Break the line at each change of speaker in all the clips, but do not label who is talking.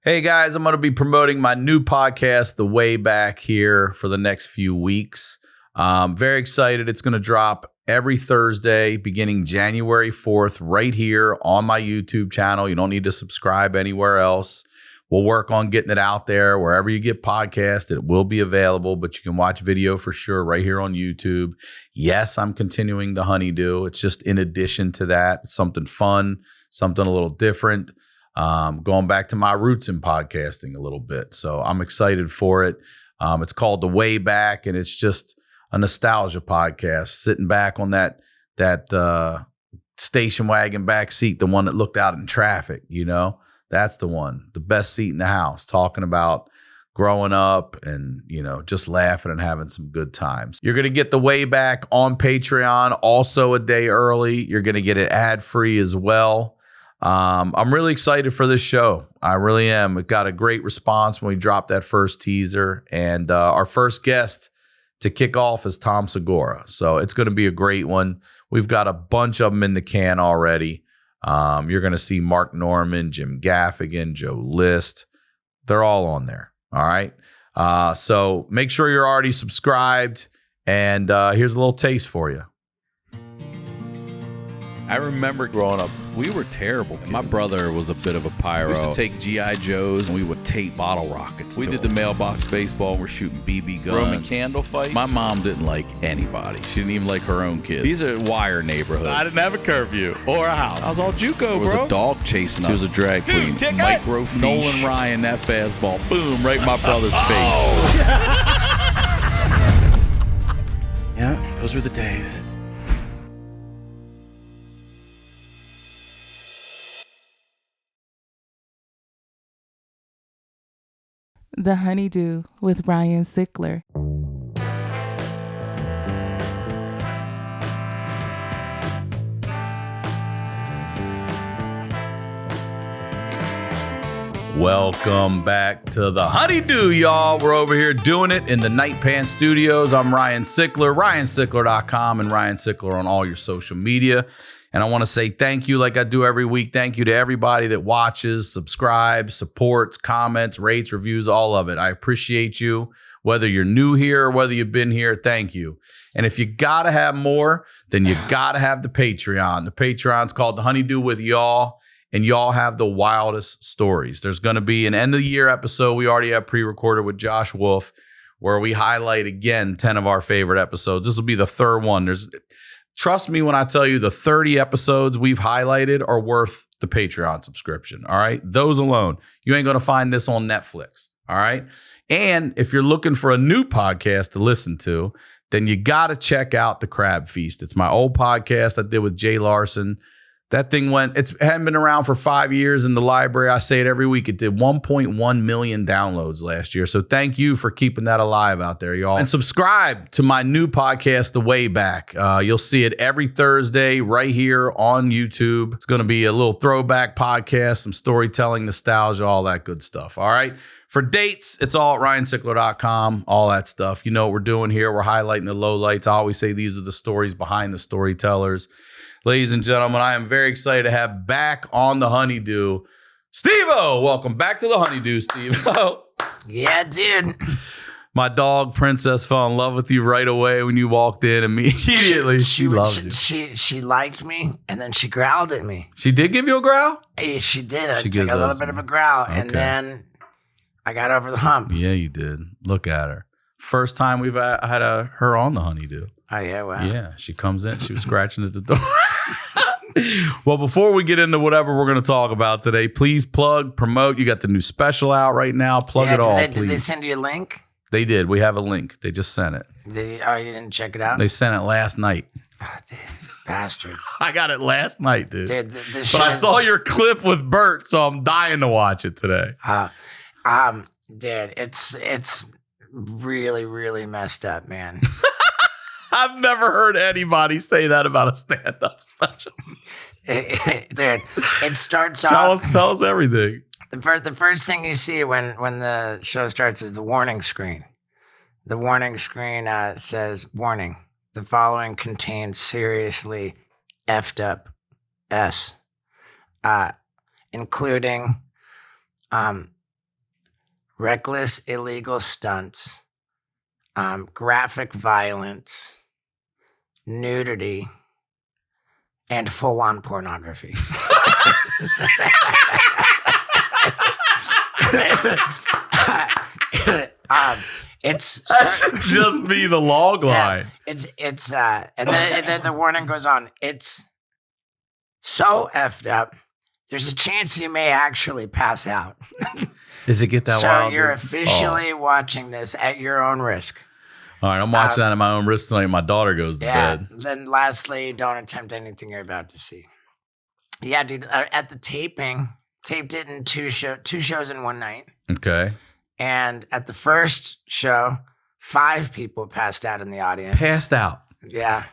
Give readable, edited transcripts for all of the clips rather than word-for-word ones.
Hey guys, I'm going to be promoting my new podcast, The Way Back, here for the next few weeks. Very excited. It's going to drop every Thursday beginning January 4th right here on my YouTube channel. You don't need to subscribe anywhere else. We'll work on getting it out there. Wherever you get podcasts, it will be available, but you can watch video for sure right here on YouTube. Yes, I'm continuing the HoneyDew. It's just in addition to that. It's something fun, something a little different. Going back to my roots in podcasting a little bit. So I'm excited for it. It's called The Way Back, and it's just a nostalgia podcast, sitting back on that station wagon back seat, the one that looked out in traffic, you know, that's the one, the best seat in the house, talking about growing up and, you know, just laughing and having some good times. You're going to get The Way Back on Patreon, also a day early. You're going to get it ad-free as well. I'm really excited for this show. I really am. It got a great response when we dropped that first teaser, and our first guest to kick off is Tom Segura. So it's going to be a great one. We've got a bunch of them in the can already. You're going to see Mark Norman, Jim Gaffigan, Joe List. They're all on there. All right. So make sure you're already subscribed, and here's a little taste for you.
I remember growing up, we were terrible kids. My brother was a bit of a pyro. We used to take G.I. Joes and we would tape bottle rockets. We did the mailbox baseball. We're shooting BB guns. Roman candle fights. My mom didn't like anybody. She didn't even like her own kids. These are wire neighborhoods. I didn't have a curfew or a house. I was all JUCO, bro. There was a dog chasing us. She was a drag queen. Microfiche. Nolan Ryan, that fastball. Boom, right in my brother's face. Yeah, those were the days.
The HoneyDew with Ryan Sickler.
Welcome back to the HoneyDew, y'all. We're over here doing it in the Night Pants Studios. I'm Ryan Sickler, ryansickler.com, and Ryan Sickler on all your social media. And I want to say thank you, like I do every week. Thank you to everybody that watches, subscribes, supports, comments, rates, reviews, all of it. I appreciate you. Whether you're new here or whether you've been here, thank you. And if you got to have more, then you got to have the Patreon. The Patreon's called The HoneyDew with y'all, and y'all have the wildest stories. There's going to be an end-of-the-year episode we already have pre-recorded with Josh Wolf, where we highlight, again, 10 of our favorite episodes. This will be the third one. Trust me when I tell you the 30 episodes we've highlighted are worth the Patreon subscription, all right? Those alone. You ain't going to find this on Netflix, all right? And if you're looking for a new podcast to listen to, then you got to check out The Crab Feast. It's my old podcast I did with Jay Larson. That thing it hadn't been around for 5 years in the library. I say it every week. It did 1.1 million downloads last year. So thank you for keeping that alive out there, y'all. And subscribe to my new podcast, The Way Back. You'll see it every Thursday right here on YouTube. It's going to be a little throwback podcast, some storytelling, nostalgia, all that good stuff. All right. For dates, it's all at ryansickler.com, all that stuff. You know what we're doing here. We're highlighting the lowlights. I always say these are the stories behind the storytellers. Ladies and gentlemen, I am very excited to have back on the HoneyDew, Steve-O. Welcome back to the HoneyDew, Steve-O.
Yeah, dude.
My dog, Princess, fell in love with you right away when you walked in immediately. She loved you.
She liked me, and then she growled at me.
She did give you a growl?
Yeah, she did. I took a little bit of a growl, and then I got over the hump.
Yeah, you did. Look at her. First time we've had her on the HoneyDew.
Oh, yeah, wow.
Yeah, she comes in. She was scratching at the door. Well, before we get into whatever we're going to talk about today, please promote. You got the new special out right now. Plug it all, please.
Did they send you a link?
They did. We have a link. They just sent it.
You didn't check it out?
They sent it last night.
Oh, dude, bastards.
I got it last night, dude.
But
I saw your clip with Bert, so I'm dying to watch it today.
Dude, it's really, really messed up, man.
I've never heard anybody say that about a stand-up special.
Dude, it starts off.
Tell us everything.
The first thing you see when the show starts is the warning screen. The warning screen says, "Warning: the following contains seriously effed up including reckless illegal stunts, graphic violence, nudity, and full-on pornography. It's
that should just be the log line.
Yeah, and then the warning goes on. It's so effed up. There's a chance you may actually pass out.
Does it get that wild?
So you're officially watching this at your own risk.
All right, I'm watching that at my own risk tonight. My daughter goes to bed.
Then lastly, don't attempt anything you're about to see. Yeah, dude, at the taped it in two shows in one night.
Okay.
And at the first show, 5 people passed out in the audience.
Passed out.
Yeah.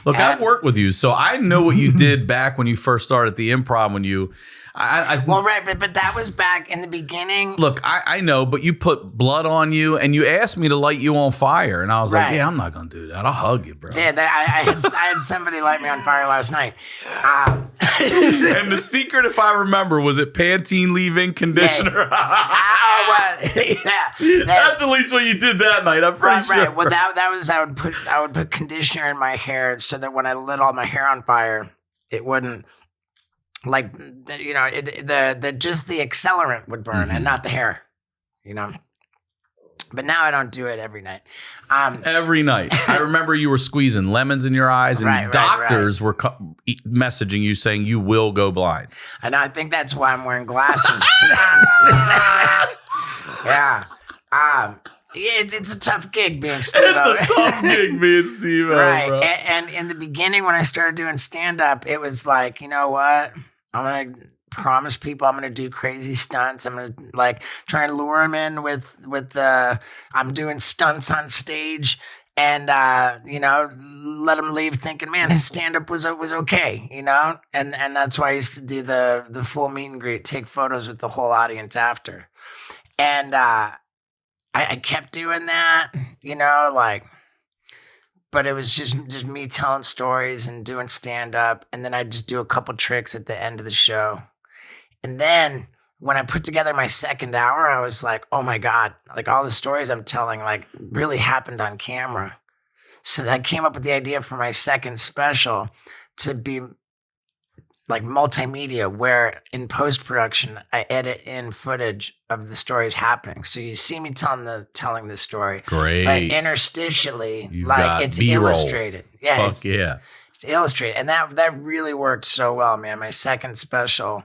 Look, I've worked with you, so I know what you did back when you first started at the Improv. When you,
well, right, but that was back in the beginning.
Look, I know, but you put blood on you, and you asked me to light you on fire, and I was like, "Yeah, I'm not gonna do that. I'll hug you, bro."
Yeah, I had somebody light me on fire last night.
And the secret, if I remember, was it Pantene leave-in conditioner? That's at least what you did that night. I'm pretty sure.
Right. Well, that was I would put conditioner in my hair so that when I lit all my hair on fire, it wouldn't just the accelerant would burn and not the hair, But now I don't do it every night.
Every night. I remember you were squeezing lemons in your eyes, and doctors were messaging you saying you will go blind.
And I think that's why I'm wearing glasses. Yeah. It's a tough gig being Steve-O.
It's a tough gig being Steve-O,
right.
bro.
And in the beginning, when I started doing stand-up, it was like, you know what? I'm going to promise people I'm going to do crazy stunts. I'm going to try and lure them in with I'm doing stunts on stage and, let them leave thinking, man, his stand-up was okay, And that's why I used to do the full meet and greet, take photos with the whole audience after. And I kept doing that, but it was just me telling stories and doing stand-up. And then I'd just do a couple tricks at the end of the show. And then when I put together my second hour, I was like, oh my God, all the stories I'm telling really happened on camera. So I came up with the idea for my second special to be multimedia, where in post-production, I edit in footage of the stories happening. So you see me telling the story.
Great.
But interstitially, it's B-roll. Illustrated. Yeah.
Fuck yeah.
It's illustrated. And that really worked so well, man. My second special,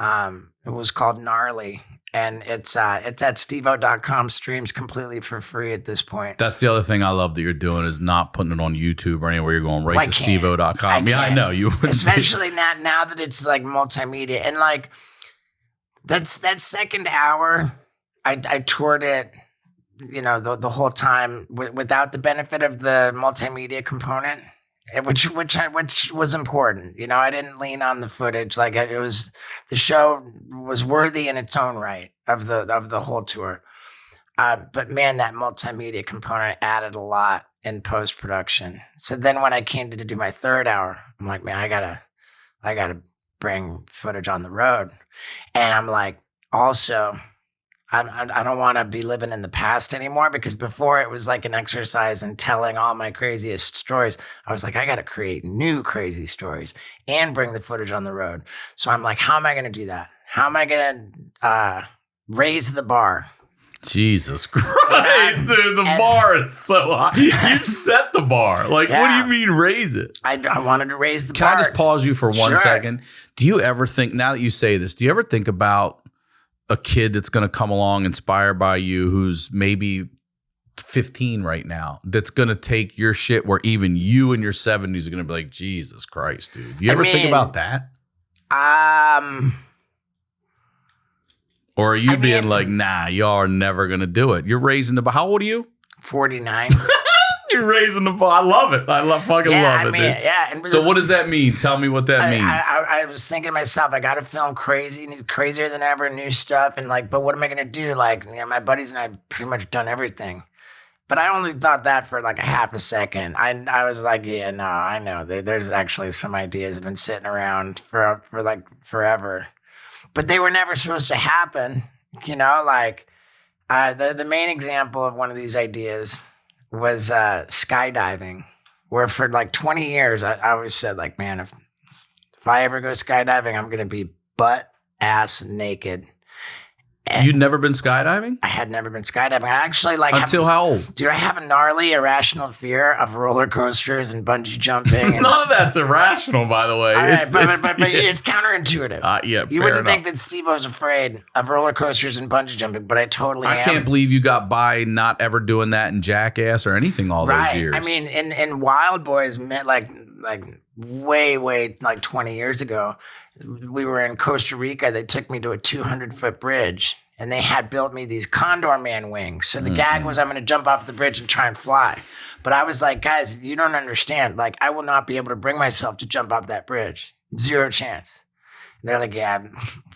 it was called Gnarly. And it's at steveo.com, streams completely for free at this point.
That's the other thing I love that you're doing is not putting it on YouTube or anywhere. You're going right to steveo.com. Yeah, I know.
Especially now that it's multimedia. And that second hour, I toured it, the whole time without the benefit of the multimedia component. Which was important, I didn't lean on the footage. It was, the show was worthy in its own right of the whole tour. But man, that multimedia component added a lot in post production. So then when I came to do my third hour, I'm like, man, I gotta bring footage on the road, and I'm like, also, I don't want to be living in the past anymore, because before it was like an exercise in telling all my craziest stories. I was like, I got to create new crazy stories and bring the footage on the road. So I'm like, how am I going to do that? How am I going to raise the bar?
Jesus Christ, dude, the bar is so high. You've set the bar. What do you mean raise it?
I wanted to raise the bar.
Can I just pause you for 1 second? Do you ever think, now that you say this, do you ever think about a kid that's going to come along inspired by you who's maybe 15 right now, that's going to take your shit where even you in your 70s are going to be like, Jesus Christ, dude. You ever think about that? Or are you being like, nah, y'all are never going to do it? You're raising the bar. How old are you?
49.
You're raising the bar. I love it. I fucking love it, dude.
Yeah.
So what does that mean? Tell me what that means.
I was thinking to myself, I got to film crazier than ever, new stuff. And but what am I going to do? My buddies and I pretty much done everything. But I only thought that for a half a second. I was like, yeah, no, I know. There's actually some ideas have been sitting around for forever. But they were never supposed to happen, The main example of one of these ideas was skydiving, where for like 20 years, I always said, like, man, if I ever go skydiving, I'm going to be butt ass naked. And
you'd never been skydiving?
I had never been skydiving. I actually
Until how old?
Dude, I have a gnarly, irrational fear of roller coasters and bungee jumping. And
none of that's irrational, by the way.
Right, but it's counterintuitive.
Yeah,
you wouldn't think that Steve-O's afraid of roller coasters and bungee jumping, but I totally am.
I can't believe you got by not ever doing that in Jackass or anything all those years.
I mean, in Wild Boys, like way, like 20 years ago, we were in Costa Rica. They took me to a 200-foot bridge, and they had built me these Condor Man wings. So the gag was I'm going to jump off the bridge and try and fly. But I was like, guys, you don't understand. Like, I will not be able to bring myself to jump off that bridge. Zero chance. And they're like, yeah,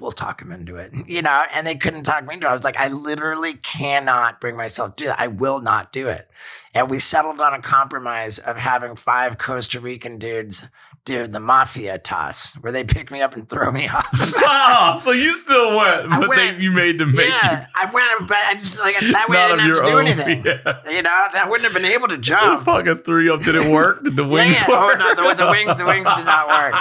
we'll talk him into it. And they couldn't talk me into it. I was like, I literally cannot bring myself to do that. I will not do it. And we settled on a compromise of having 5 Costa Rican dudes do the mafia toss, where they pick me up and throw me off.
Oh, so you still went, but you made them make you.
I went, but I just that way I didn't have to do anything. Yeah. I wouldn't have been able to jump.
They fucking threw you up. Did it work? Did the wings work?
Oh no, the wings did not work.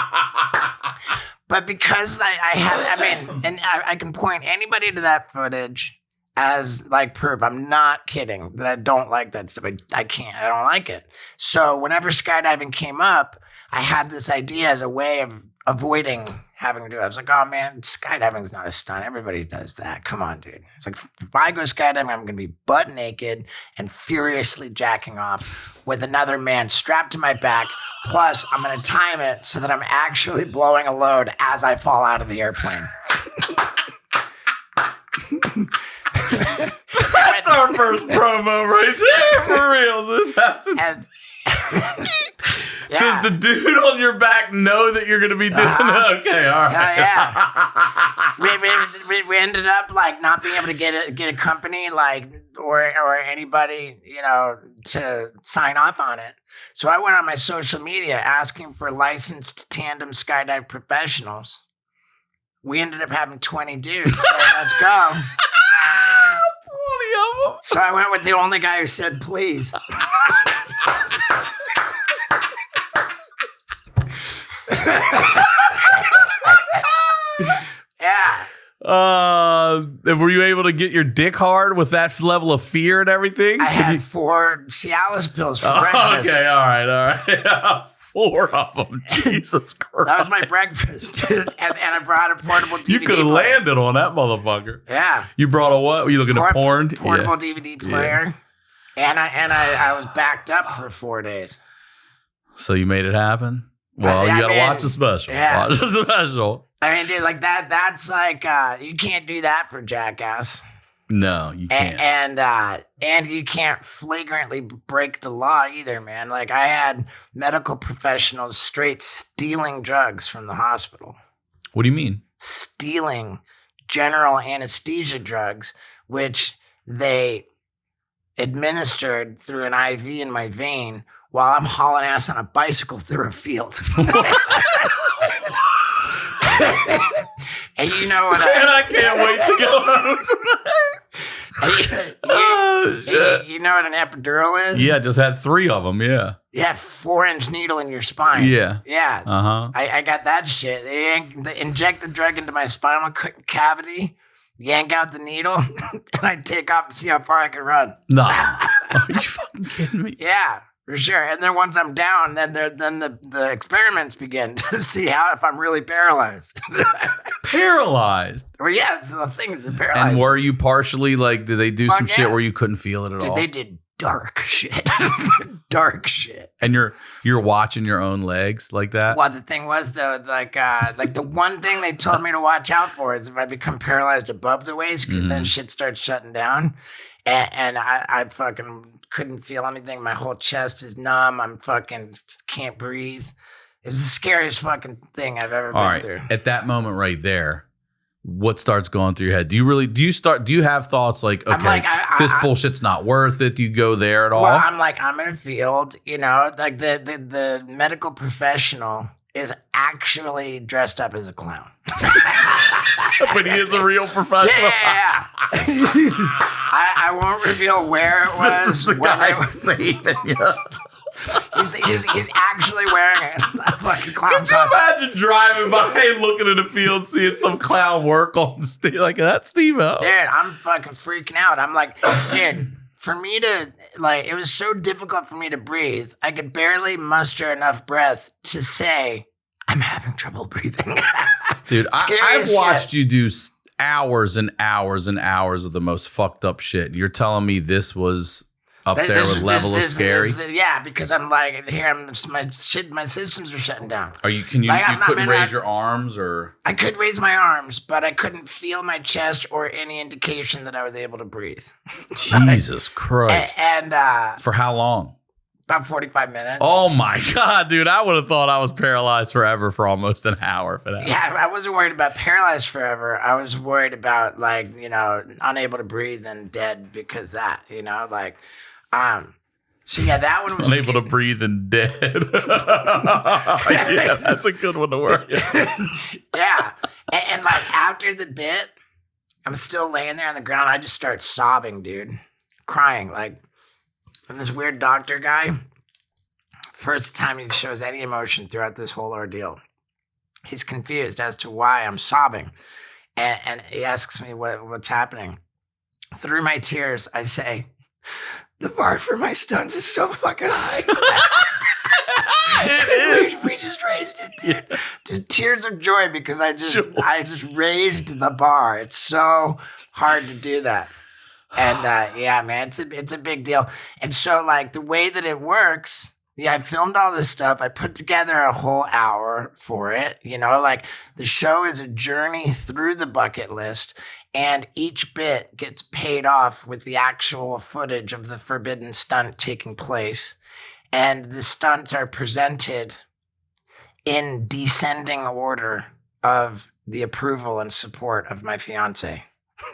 But because I can point anybody to that footage as like proof. I'm not kidding that I don't like that stuff. I don't like it. So whenever skydiving came up, I had this idea as a way of avoiding having to do it. I was like, oh man, skydiving's not a stunt. Everybody does that. Come on, dude. It's like, if I go skydiving, I'm going to be butt naked and furiously jacking off with another man strapped to my back. Plus, I'm going to time it so that I'm actually blowing a load as I fall out of the airplane.
That's our first promo right there, for real.
Yeah.
Does the dude on your back know that you're going to be doing that? Okay, all right.
Yeah. We ended up like not being able to get a company like or anybody, to sign off on it. So I went on my social media asking for licensed tandem skydive professionals. We ended up having 20 dudes say, let's go.
20 of them.
So I went with the only guy who said, please. Yeah.
Were you able to get your dick hard with that level of fear and everything?
I had 4 Cialis pills for breakfast.
Okay, all right. 4 of them. Jesus Christ.
That was my breakfast. and I brought a portable DVD
You could have landed on that motherfucker.
Yeah.
You brought a what? Were you looking at porn?
Portable DVD player. Yeah. And I was backed up for 4 days.
So you made it happen? Well, you got to watch the special.
Yeah.
Watch the special.
I mean, dude, like that's like, you can't do that for Jackass.
No, you can't.
And you can't flagrantly break the law either, man. Like, I had medical professionals straight stealing drugs from the hospital.
What do you mean?
Stealing general anesthesia drugs, which they administered through an IV in my vein while I'm hauling ass on a bicycle through a field. And you know what?
I can't wait to go home tonight.
You know what an epidural is?
Yeah, just had 3 of them. Yeah.
Yeah, 4-inch needle in your spine.
Yeah.
Yeah.
Uh-huh.
I got that shit. They inject the drug into my spinal cavity, yank out the needle, and I take off to see how far I can run.
No. Are you fucking kidding me?
Yeah. For sure. And then once I'm down, then the experiments begin to see if I'm really paralyzed.
Paralyzed?
Well, yeah, it's the thing is paralyzed.
And were you partially like, did they do some shit where you couldn't feel it at all?
They did dark shit. Dark shit.
And you're watching your own legs like that?
Well, the thing was though, like the one thing they told me to watch out for is if I become paralyzed above the waist, because then shit starts shutting down. And I fucking couldn't feel anything. My whole chest is numb. I'm fucking can't breathe. It's the scariest fucking thing I've ever been through.
At that moment right there, what starts going through your head? Do you have thoughts like, okay, this bullshit's not worth it? Do you go there at all?
Well, I'm in a field, like the medical professional is actually dressed up as a clown.
But he is a real professional.
Yeah. I won't reveal where it was.
This is the guy saving you.
He's actually wearing a fucking clown
Could you imagine driving by and looking in the field, seeing some clown work on the stage? Like, that's Steve-O.
Dude, I'm fucking freaking out. I'm like, dude, for me to, like, it was so difficult for me to breathe. I could barely muster enough breath to say, I'm having trouble breathing.
Dude, I've watched you do hours and hours and hours of the most fucked up shit. You're telling me this was up there with level of scary?
Yeah, because I'm like, here, my systems are shutting down.
You couldn't raise your arms or?
I could raise my arms, but I couldn't feel my chest or any indication that I was able to breathe.
Jesus Christ.
And
for how long?
About 45 minutes.
Oh my God, dude. I would have thought I was paralyzed forever for almost an hour for that.
Yeah, I wasn't worried about paralyzed forever. I was worried about, like, unable to breathe and dead because that, like, so yeah, that one was
unable to breathe and dead. Yeah, that's a good one to work.
Yeah. And like after the bit, I'm still laying there on the ground. I just start sobbing, dude, crying. Like, and this weird doctor guy, first time he shows any emotion throughout this whole ordeal. He's confused as to why I'm sobbing. And he asks me what's happening. Through my tears, I say, the bar for my stunts is so fucking high. We just raised it, dude. Just tears of joy because I just raised the bar. It's so hard to do that. And yeah, man, it's a big deal. And so, like, the way that it works, yeah, I filmed all this stuff. I put together a whole hour for it. Like, the show is a journey through the bucket list, and each bit gets paid off with the actual footage of the forbidden stunt taking place. And the stunts are presented in descending order of the approval and support of my fiance.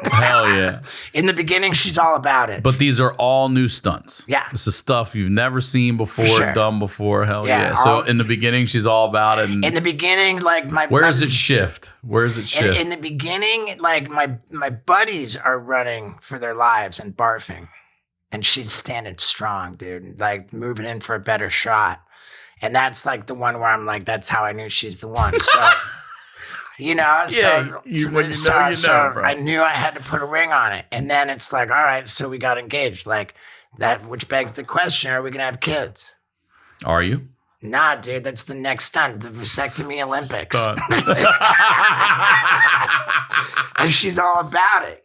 Hell yeah.
In the beginning, she's all about it.
But these are all new stunts.
Yeah.
This is stuff you've never seen before,
Sure.
done before. Hell yeah. So in the beginning, she's all about it. And
in the beginning, like
where does it shift?
In the beginning, like my buddies are running for their lives and barfing. And she's standing strong, dude. Like moving in for a better shot. And that's like the one where I'm like, that's how I knew she's the one. So...
bro.
I knew I had to put a ring on it. And then it's like, all right, so we got engaged. Like that, which begs the question, are we going to have kids?
Are you?
Nah, dude, that's the next stunt, the vasectomy Olympics. And she's all about it,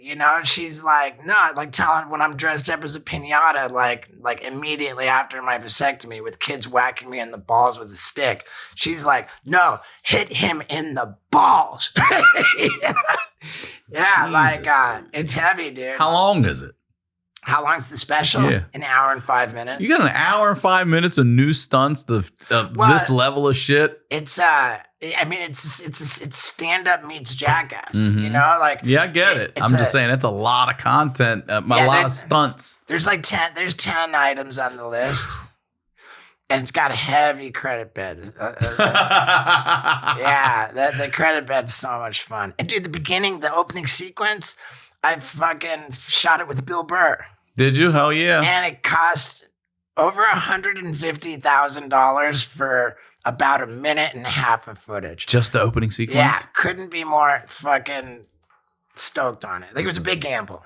She's like, no, like telling when I'm dressed up as a piñata, like immediately after my vasectomy with kids whacking me in the balls with a stick. She's like, no, hit him in the balls. Yeah,
Jesus,
like, it's heavy, dude.
How long is it?
How long's the special?
Yeah.
An hour and 5 minutes.
You got an hour and 5 minutes of new stunts, this level of shit.
It's it's stand-up meets Jackass, like.
Yeah, I get it. I'm just saying, that's a lot of content, a lot of stunts.
There's 10 items on the list. And it's got a heavy credit bed. Yeah, the credit bed's so much fun. And dude, the opening sequence, I fucking shot it with Bill Burr.
Did you? Hell yeah.
And it cost over $150,000 for about a minute and a half of footage.
Just the opening sequence?
Yeah, couldn't be more fucking stoked on it. Like, it was a big gamble.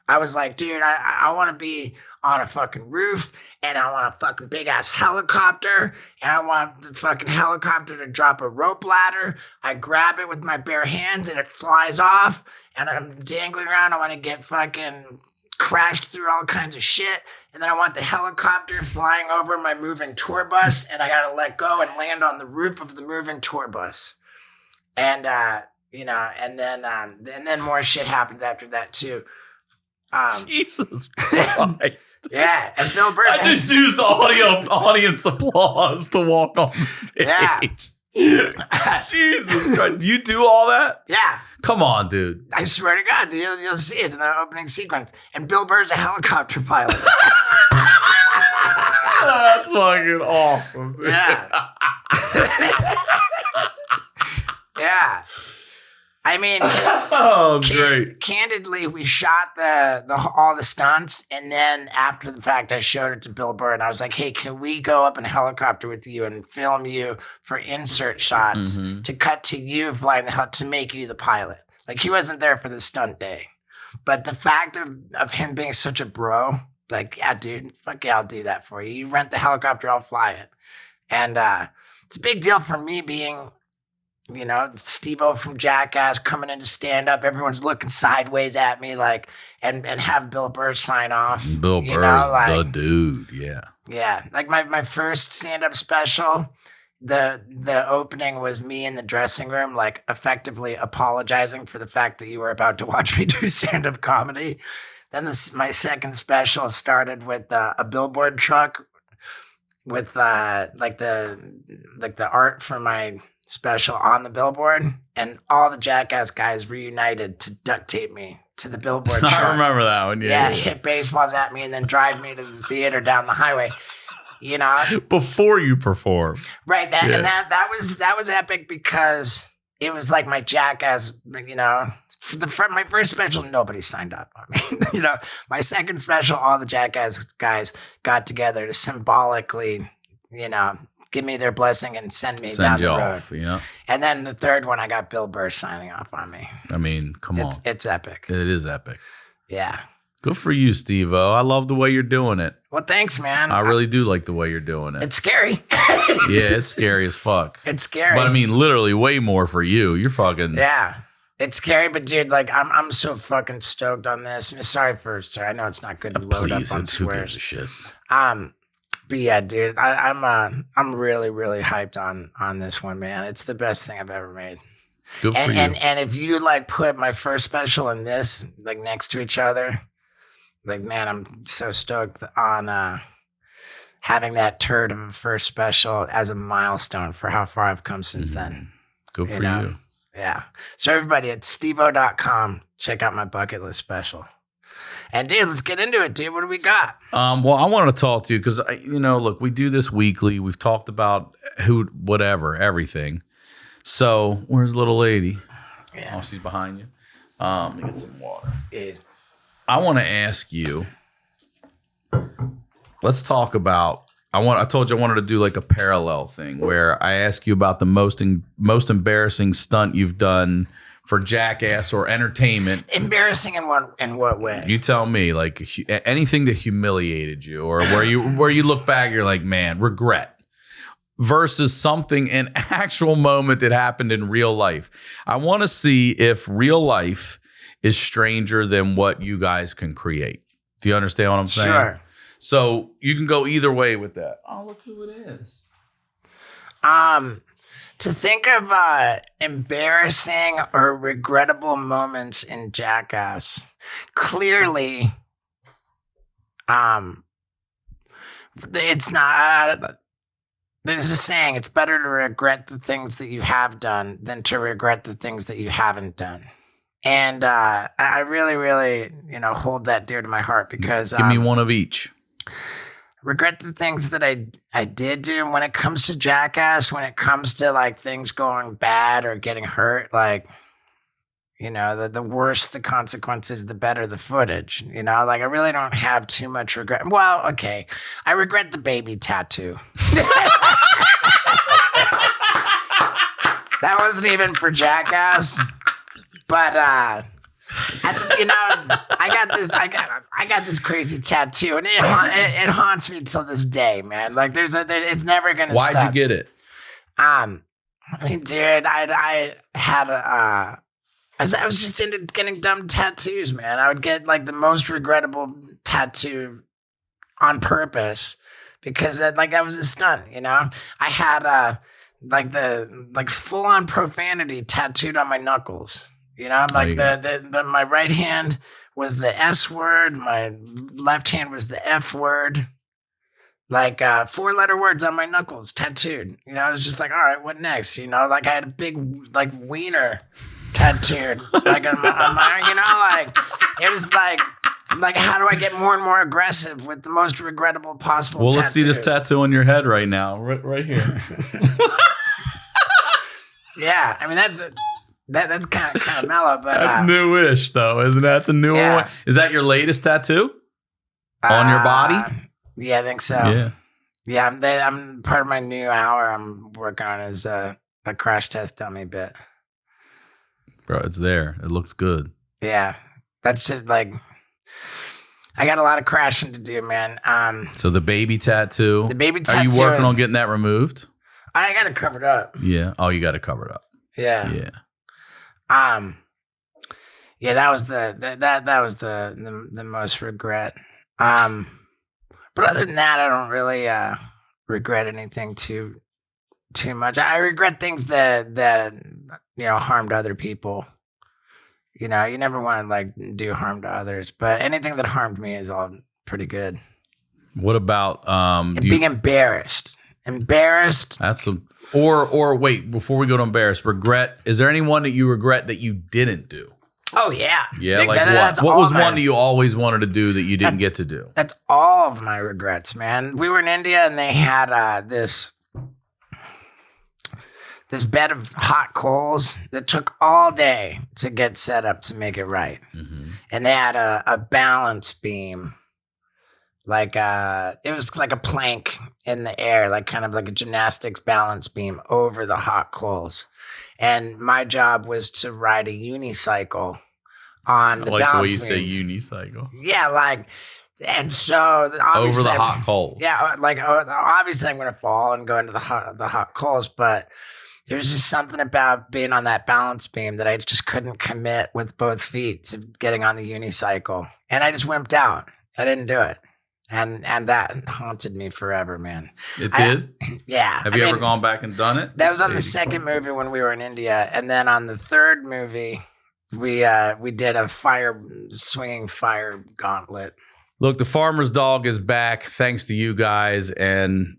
I was like, dude, I want to be on a fucking roof, and I want a fucking big-ass helicopter, and I want the fucking helicopter to drop a rope ladder. I grab it with my bare hands, and it flies off, and I'm dangling around. I want to get fucking crashed through all kinds of shit, and then I want the helicopter flying over my moving tour bus, and I got to let go and land on the roof of the moving tour bus. And, and then more shit happens after that, too.
Jesus Christ.
Yeah, and Bill Burr.
I just used audience applause to walk on the stage.
Yeah.
Jesus Christ. You do all that?
Yeah.
Come on, dude.
I swear to God, dude, you'll see it in the opening sequence. And Bill Burr's a helicopter pilot.
That's fucking awesome, dude.
Yeah. Yeah. I mean,
great.
Candidly, we shot all the stunts, and then after the fact, I showed it to Bill Burr, and I was like, "Hey, can we go up in a helicopter with you and film you for insert shots to cut to you flying the hell to make you the pilot?" Like, he wasn't there for the stunt day, but the fact of him being such a bro, like, yeah, dude, fuck yeah, I'll do that for you. You rent the helicopter, I'll fly it, and it's a big deal for me being. You know, Steve-O from Jackass coming in to stand up. Everyone's looking sideways at me, like, and have Bill Burr sign off.
Bill Burr's like, the dude, yeah.
Yeah, like my first stand-up special, the opening was me in the dressing room, like, effectively apologizing for the fact that you were about to watch me do stand-up comedy. Then my second special started with a billboard truck with like the art for my special on the billboard, and all the Jackass guys reunited to duct tape me to the billboard truck.
I remember that one. Yeah,
hit baseballs at me and then drive me to the theater down the highway. You know,
before you perform,
right? And that was epic because it was like my Jackass. You know, my first special, nobody signed up. I mean, you know, my second special, all the Jackass guys got together to symbolically, you know, give me their blessing and send me down the road. Off,
yeah.
And then the third one, I got Bill Burr signing off on me.
I mean, come on.
It's epic.
It is epic.
Yeah.
Good for you, Steve-O. I love the way you're doing it.
Well, thanks, man.
I really do like the way you're doing it.
It's scary.
Yeah, it's scary as fuck.
It's scary.
But I mean, literally way more for you. You're fucking...
Yeah. It's scary, but dude, like, I'm so fucking stoked on this. Sorry, I know it's not good to load up on swears.
Who gives a shit?
But yeah, dude, I'm really, really hyped on this one, man. It's the best thing I've ever made.
Good for you.
And if you like put my first special and this like next to each other, like, man, I'm so stoked on having that turd of a first special as a milestone for how far I've come since then.
Good for you.
Yeah. So everybody at steveo.com, check out my bucket list special. And dude, let's get into it, dude. What do we got?
Well, I wanted to talk to you because, you know, look, we do this weekly. We've talked about everything. So where's little lady?
Yeah.
Oh, she's behind you. Let me get some water.
Yeah.
I want to ask you. Let's talk about. I told you I wanted to do like a parallel thing where I ask you about the most embarrassing stunt you've done for Jackass or entertainment.
Embarrassing in what way?
You tell me, like anything that humiliated you or where you look back, you're like, man, regret. Versus something, an actual moment that happened in real life. I want to see if real life is stranger than what you guys can create. Do you understand what I'm saying?
Sure.
So you can go either way with that. Oh, look who it is.
To think of embarrassing or regrettable moments in Jackass, clearly, it's not. There's a saying: it's better to regret the things that you have done than to regret the things that you haven't done. And I really, really, hold that dear to my heart because
give me one of each.
Regret the things that I did do. When it comes to Jackass, when it comes to like things going bad or getting hurt, like, the worse the consequences, the better the footage. Like I really don't have too much regret. Well, okay. I regret the baby tattoo. That wasn't even for Jackass. But I got this crazy tattoo, and it haunts me till this day, man. Like it's never gonna stop.
Why'd you get it?
I mean, dude, I had I was just into getting dumb tattoos, man. I would get like the most regrettable tattoo on purpose because that was a stunt, I had the full on profanity tattooed on my knuckles. My right hand was the S word, my left hand was the F word. Like 4-letter words on my knuckles tattooed. I was just like, all right, what next? Like I had a big wiener tattooed. Like on my, it was like how do I get more and more aggressive with the most regrettable possible tattoos?
Let's see this tattoo on your head right now, right here.
Yeah, I mean That's kind of mellow, but
that's newish though, isn't that? That's a newer one. Is that your latest tattoo on your body?
Yeah, I think so. Yeah. I'm part of my new hour I'm working on is a crash test dummy bit.
Bro, it's there. It looks good.
Yeah, that's it. Like, I got a lot of crashing to do, man.
So the baby tattoo.
The baby tattoo.
Are you working on getting that removed?
I got it covered up.
Yeah. Oh, you got it covered up.
Yeah.
Yeah.
Yeah, that was the most regret. But other than that, I don't really regret anything too much. I regret things that harmed other people. You never want to like do harm to others, but anything that harmed me is all pretty good.
What about
being embarrassed? Embarrassed.
Or wait, before we go to embarrassed, regret. Is there anyone that you regret that you didn't do?
Oh yeah.
Yeah, like what? What was one that you always wanted to do that you didn't get to do?
That's all of my regrets, man. We were in India and they had this bed of hot coals that took all day to get set up to make it right. Mm-hmm. And they had a balance beam. Like it was like a plank in the air, like kind of like a gymnastics balance beam over the hot coals. And my job was to ride a unicycle on the balance beam. I like the way you say unicycle. Yeah, and so obviously
over the hot coals.
Yeah, obviously I'm going to fall and go into the hot coals, but there's just something about being on that balance beam that I just couldn't commit with both feet to getting on the unicycle. And I just wimped out. I didn't do it. And that haunted me forever, man.
It did?
Yeah.
Have you ever gone back and done it?
That was on the second movie when we were in India. And then on the third movie, we did a swinging fire gauntlet.
Look, the farmer's dog is back thanks to you guys. And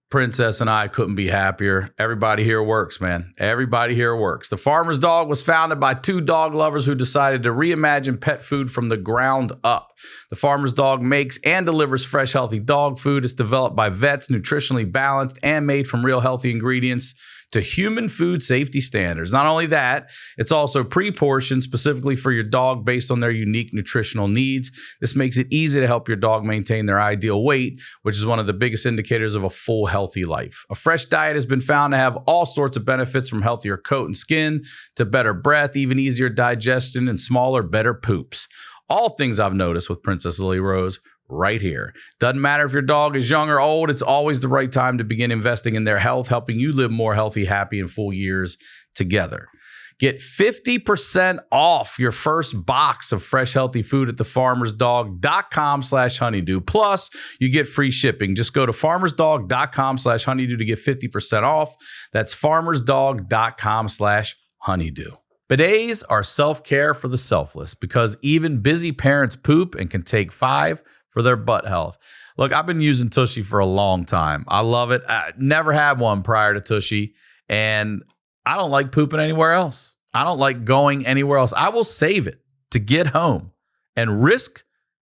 Princess and I couldn't be happier. Everybody here works, man. Everybody here works. The Farmer's Dog was founded by two dog lovers who decided to reimagine pet food from the ground up. The Farmer's Dog makes and delivers fresh, healthy dog food. It's developed by vets, nutritionally balanced, and made from real healthy ingredients to human food safety standards. Not only that, it's also pre-portioned specifically for your dog based on their unique nutritional needs. This makes it easy to help your dog maintain their ideal weight, which is one of the biggest indicators of a full, healthy life. A fresh diet has been found to have all sorts of benefits, from healthier coat and skin to better breath, even easier digestion, and smaller, better poops. All things I've noticed with Princess Lily Rose right here. Doesn't matter if your dog is young or old, it's always the right time to begin investing in their health, helping you live more healthy, happy, and full years together. Get 50% off your first box of fresh, healthy food at thefarmersdog.com/honeydew. Plus, you get free shipping. Just go to farmersdog.com/honeydew to get 50% off. That's farmersdog.com/honeydew. Bidets are self-care for the selfless because even busy parents poop and can take 5 for their butt health. Look, I've been using Tushy for a long time. I love it. I never had one prior to Tushy, and I don't like pooping anywhere else. I don't like going anywhere else. I will save it to get home and risk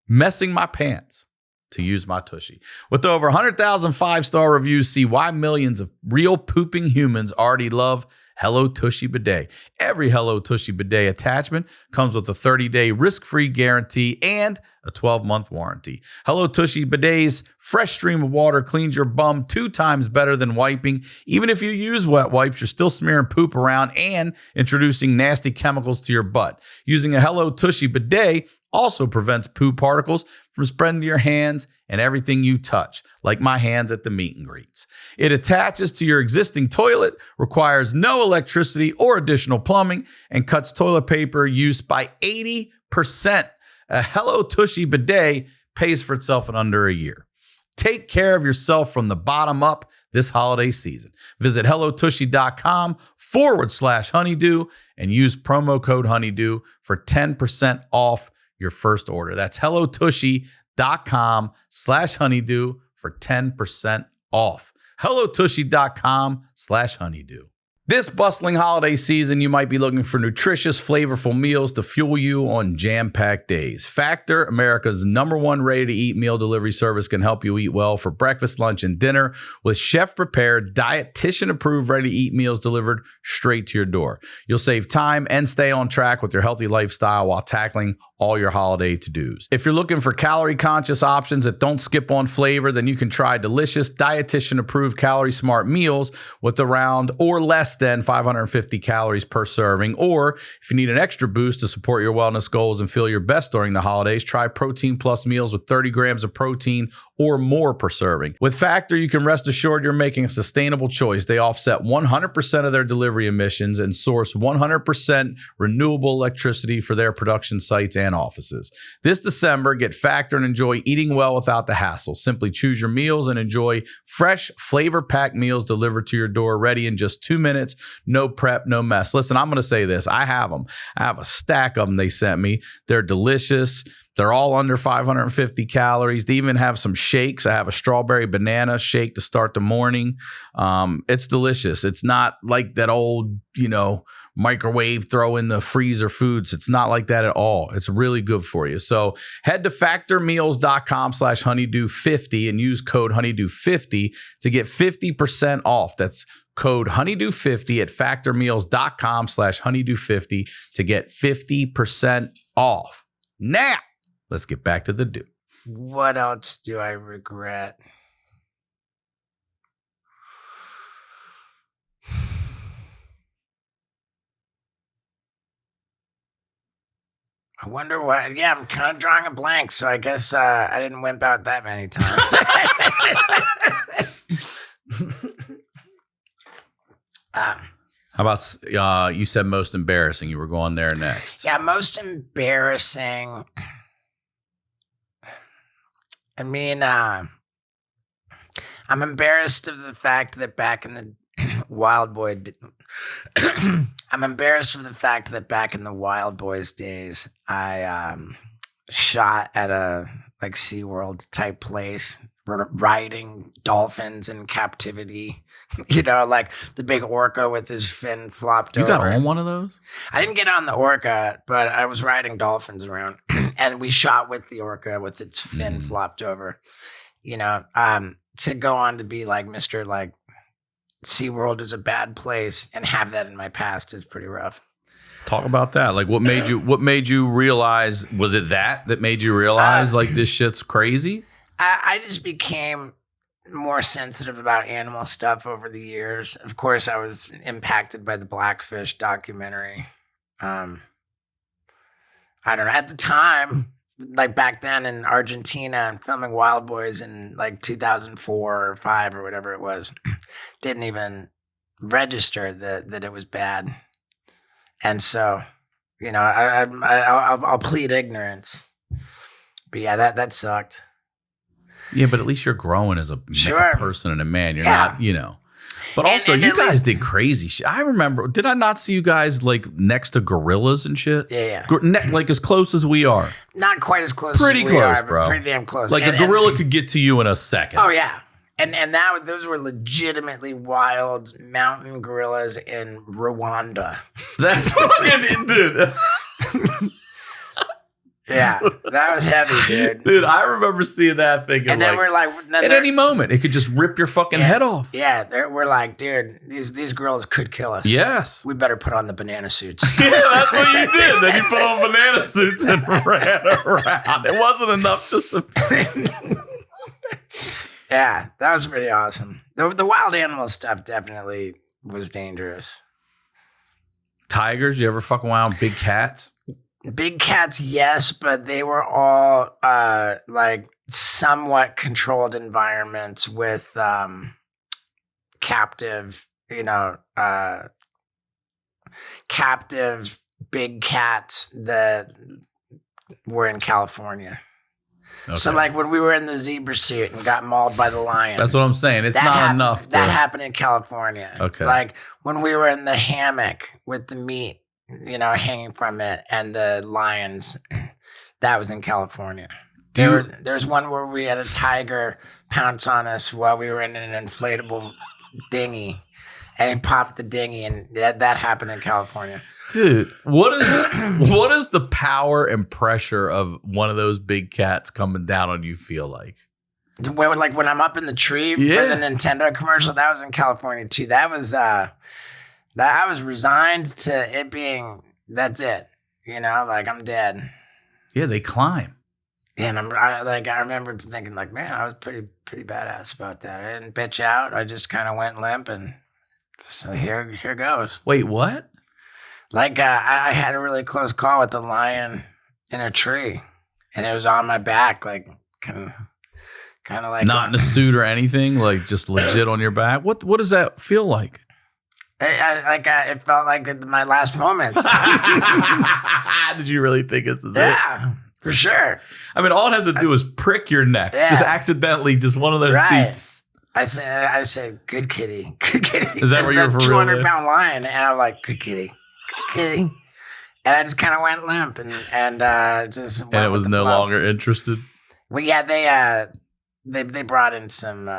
messing my pants to use my Tushy. With over 100,000 5-star reviews, see why millions of real pooping humans already love Hello Tushy Bidet. Every Hello Tushy Bidet attachment comes with a 30-day risk-free guarantee and a 12-month warranty. Hello Tushy Bidet's fresh stream of water cleans your bum 2 times better than wiping. Even if you use wet wipes, you're still smearing poop around and introducing nasty chemicals to your butt. Using a Hello Tushy Bidet also prevents poop particles from spreading to your hands and everything you touch, like my hands at the meet and greets. It attaches to your existing toilet, requires no electricity or additional plumbing, and cuts toilet paper use by 80%. A Hello Tushy Bidet pays for itself in under a year. Take care of yourself from the bottom up this holiday season. Visit hellotushy.com/honeydew and use promo code honeydew for 10% off your first order. That's hellotushy.com/honeydew for 10% off. hellotushy.com/honeydew. This bustling holiday season, you might be looking for nutritious, flavorful meals to fuel you on jam-packed days. Factor, America's #1 ready-to-eat meal delivery service, can help you eat well for breakfast, lunch, and dinner with chef-prepared, dietitian-approved ready-to-eat meals delivered straight to your door. You'll save time and stay on track with your healthy lifestyle while tackling all your holiday to-dos. If you're looking for calorie-conscious options that don't skip on flavor, then you can try delicious, dietitian-approved, calorie-smart meals with around or less than 550 calories per serving. Or if you need an extra boost to support your wellness goals and feel your best during the holidays, try Protein Plus meals with 30 grams of protein or more per serving. With Factor, you can rest assured you're making a sustainable choice. They offset 100% of their delivery emissions and source 100% renewable electricity for their production sites and offices. This December, get Factor and enjoy eating well without the hassle. Simply choose your meals and enjoy fresh, flavor-packed meals delivered to your door, ready in just 2 minutes. No prep, no mess. Listen, I'm going to say this. I have them. I have a stack of them they sent me. They're delicious. They're all under 550 calories. They even have some shakes. I have a strawberry banana shake to start the morning. It's delicious. It's not like that old, microwave throw in the freezer foods. It's not like that at all. It's really good for you. So head to factormeals.com/honeydew50 and use code honeydew50 to get 50% off. That's code honeydew50 at factormeals.com/honeydew50 to get 50% off. Now, let's get back to the do.
What else do I regret? I wonder what. Yeah, I'm kind of drawing a blank, so I guess I didn't wimp out that many times.
How about you said most embarrassing? You were going there next.
Yeah, most embarrassing. I mean, I'm embarrassed of the fact that back in the Wild Boy. I'm embarrassed of the fact that back in the Wild Boys days, I shot at a SeaWorld type place, riding dolphins in captivity. Like the big orca with his fin flopped over.
You got on one of those?
I didn't get on the orca, but I was riding dolphins around, and we shot with the orca with its fin flopped over. To go on to be like Mr. SeaWorld is a bad place and have that in my past is pretty rough.
Talk about that. Like what made you realize, was it that made you realize this shit's crazy?
I just became more sensitive about animal stuff over the years. Of course, I was impacted by the Blackfish documentary. I don't know. At the time, back then in Argentina, filming Wild Boys in 2004 or 5 or whatever it was, didn't even register that it was bad. And so, I'll plead ignorance. But yeah, that sucked.
Yeah, but at least you're growing as a person and a man. You're not, But also,
and
you guys did crazy shit. I remember, did I not see you guys next to gorillas and shit?
Yeah.
As close as we are.
Not quite as close
pretty
as we
close,
are,
bro.
but pretty damn close.
A gorilla could get to you in a second.
Oh, yeah. And those were legitimately wild mountain gorillas in Rwanda.
That's fucking, dude.
Yeah, that was heavy, dude.
Dude, I remember seeing that thinking,
and then we're at
any moment, it could just rip your fucking head off.
Yeah, we're like, dude, these girls could kill us.
Yes.
We better put on the banana suits.
Yeah, that's what you did. Then you put on banana suits and ran around. It wasn't enough just to...
Yeah, that was pretty awesome. The wild animal stuff definitely was dangerous.
Tigers? You ever fuck around with big cats?
Big cats, yes, but they were all somewhat controlled environments with captive big cats that were in California. Okay. So when we were in the zebra suit and got mauled by the lion.
That's what I'm saying. It's not enough.
That happened in California.
Okay.
When we were in the hammock with the meat, hanging from it, and the lions, that was in California. There's one where we had a tiger pounce on us while we were in an inflatable dinghy, And he popped the dinghy, and that happened in California.
Dude, what is the power and pressure of one of those big cats coming down on you feel like?
Like when I'm up in the tree for the Nintendo commercial, that was in California too. That was that I was resigned to it being that's it. You know, like I'm dead.
Yeah, they climb.
And I remember thinking like, man, I was pretty badass about that. I didn't bitch out. I just kind of went limp, and so here goes.
Wait, what?
Like I had a really close call with the lion in a tree, and it was on my back, like kind of like
not in a suit or anything, like just legit on your back. What does that feel like?
It felt like my last moments.
Did you really think this is it?
Yeah, for sure.
I mean, all it has to do is prick your neck, just accidentally, just one of those things.
I said, good kitty, good kitty.
Is that where you're for real?
200-pound lion, and I'm like, good kitty, good kitty. And I just kind of went limp, and just went
and it was no
flow.
longer interested.
Well, yeah, they brought in some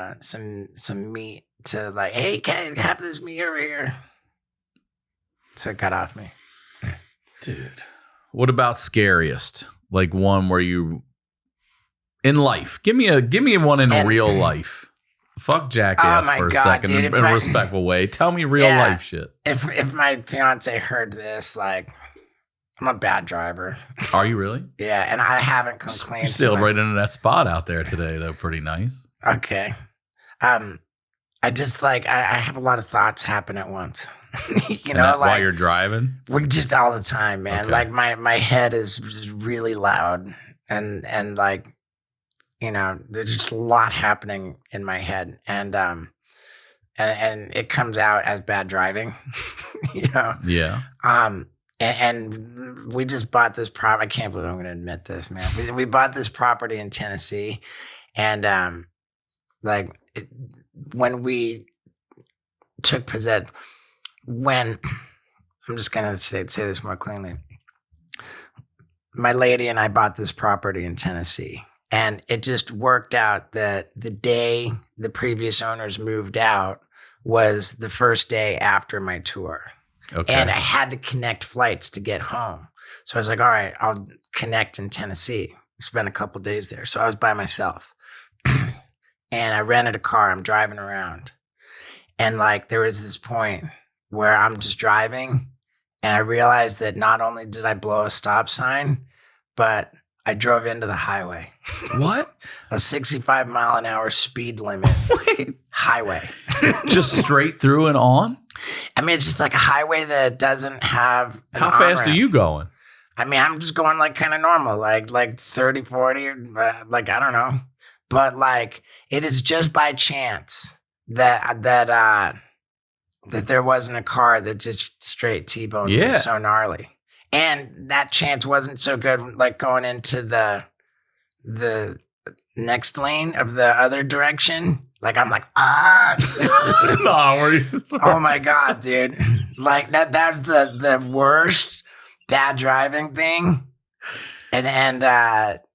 meat to like, hey, can I have this meat over here? So it got off me.
Dude, what about scariest? Like one where you in life? Give me one in real life. Fuck Jackass for a second, dude, in a respectful way. Tell me real life shit.
If my fiance heard this, like, I'm a bad driver.
Are you really?
Yeah, and I haven't complained.
You sailed right into that spot out there today, though. Pretty nice.
Okay. I just like I have a lot of thoughts happen at once. You know, like
while you're driving?
We're just all the time, man.
Okay.
Like my head is really loud, and like, you know, there's just a lot happening in my head, and it comes out as bad driving. You know?
Yeah.
And we just bought this property. I can't believe I'm going to admit this, man. We bought this property in Tennessee, and when we took possession, I'm just going to say this more cleanly. My lady and I bought this property in Tennessee, and it just worked out that the day the previous owners moved out was the first day after my tour. Okay. And I had to connect flights to get home. So I was like, all right, I'll connect in Tennessee. Spend a couple days there. So I was by myself. And I rented a car. I'm driving around. And like there was this point where I'm just driving, and I realized that not only did I blow a stop sign, but I drove into the highway.
What?
A 65 mile an hour speed limit. Highway.
Just straight through and on?
I mean, it's just like a highway that doesn't have an
How fast are you going?
I mean, I'm just going like kind of normal, like 30, 40, or like, I don't know. But like, it is just by chance that there wasn't a car that just straight T-boned me so gnarly. And that chance wasn't so good, like going into the next lane of the other direction. Like, I'm like, oh my God, dude. Like that's the worst bad driving thing. And that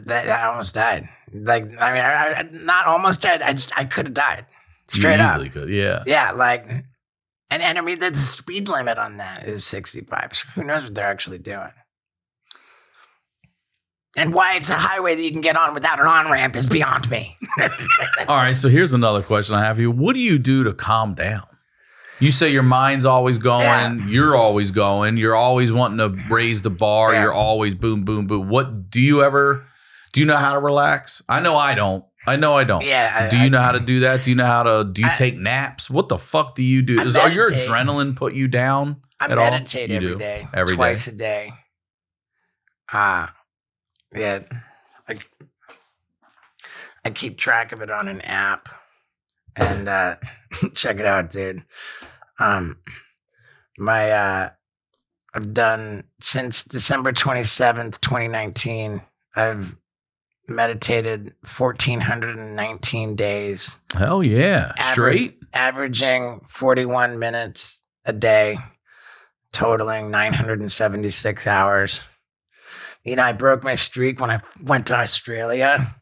I almost died. Like, I mean, I not almost died. I could have died. Straight up.
Easily could, yeah.
Yeah, like, and I mean, the speed limit on that is 65. So who knows what they're actually doing? And why it's a highway that you can get on without an on-ramp is beyond me.
All right, so here's another question I have for you. What do you do to calm down? You say your mind's always going, you're always going, you're always wanting to raise the bar, you're always boom, boom, boom. What do you know how to relax? I know I don't. Yeah. Do you know how to do that? Do you take naps? What the fuck do you do? Are your adrenaline put you down
I
at all?
meditate every day. Twice a day. Yeah. I keep track of it on an app, and check it out, dude. I've done since December 27th, 2019, I've meditated 1,419 days.
Hell yeah. Straight?
Averaging 41 minutes a day, totaling 976 hours. You know, I broke my streak when I went to Australia.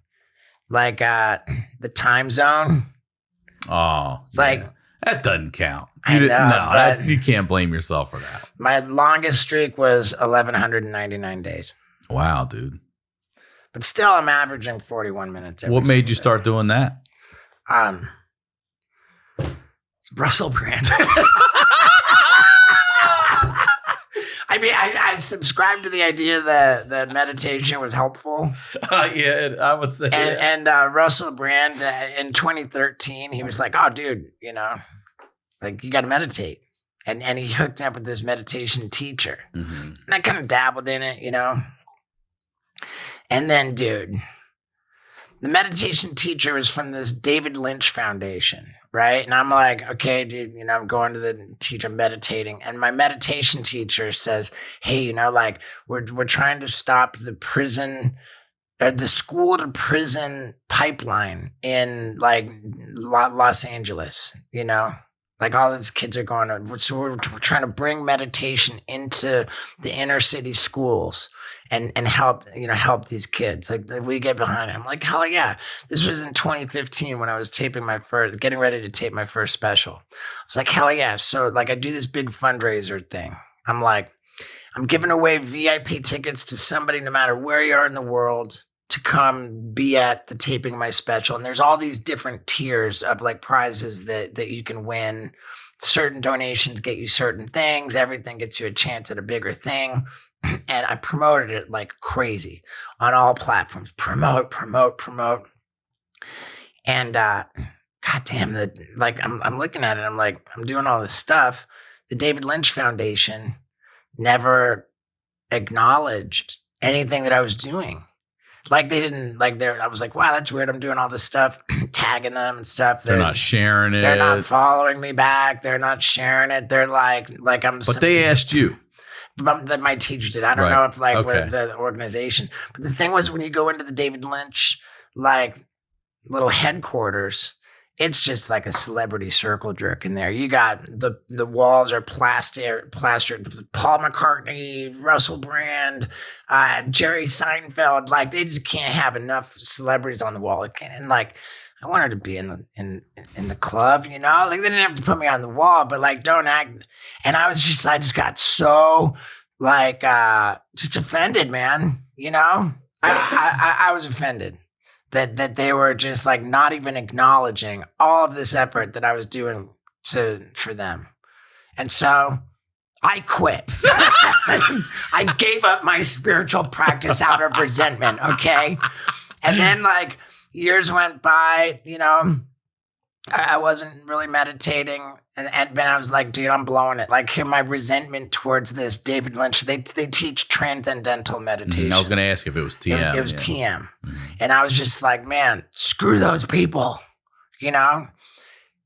Like, the time zone.
Oh,
it's like
that doesn't count. You can't blame yourself for that.
My longest streak was 1,199 days.
Wow, dude.
But still, I'm averaging 41 minutes.
What made you start doing that?
It's Russell Brand. I mean, I subscribed to the idea that meditation was helpful.
Yeah, I would say.
And Russell Brand in 2013, he was like, "Oh, dude, you know, like you got to meditate." And he hooked me up with this meditation teacher. Mm-hmm. And I kind of dabbled in it, you know. And then, dude, the meditation teacher was from this David Lynch Foundation, right? And I'm like, okay, dude, you know, I'm going to the teacher, meditating. And my meditation teacher says, hey, you know, like we're trying to stop the prison or the school to prison pipeline in like Los Angeles, you know? Like all these kids are going on. So we're trying to bring meditation into the inner city schools and help these kids. Like we get behind it. I'm like, hell yeah. This was in 2015 when I was getting ready to tape my first special. I was like, hell yeah. So like I do this big fundraiser thing. I'm like, I'm giving away VIP tickets to somebody no matter where you are in the world to come be at the taping of my special. And there's all these different tiers of like prizes that you can win. Certain donations get you certain things. Everything gets you a chance at a bigger thing. And I promoted it like crazy on all platforms. Promote. And goddamn, I'm looking at it. I'm like, I'm doing all this stuff. The David Lynch Foundation never acknowledged anything that I was doing. Like they didn't I was like, wow, that's weird. I'm doing all this stuff, tagging them and stuff.
They're not sharing it.
They're not following me back. They're not sharing it. They're like I'm.
But they asked you.
That my teacher did. I don't know if with the organization. But the thing was, when you go into the David Lynch like little headquarters, it's just like a celebrity circle jerk in there. You got the walls are plastered. Paul McCartney, Russell Brand, Jerry Seinfeld. Like they just can't have enough celebrities on the wall. And like I wanted to be in the club, you know. Like they didn't have to put me on the wall, but like don't act. And I just got so like just offended, man. You know, I was offended. That they were just like not even acknowledging all of this effort that I was doing for them. And so I quit. I gave up my spiritual practice out of resentment, okay? And then like years went by, you know, I wasn't really meditating. And then I was like, dude, I'm blowing it. Like my resentment towards this David Lynch, they teach transcendental meditation.
I was going to ask if it was TM.
It was TM. Mm-hmm. And I was just like, man, screw those people, you know?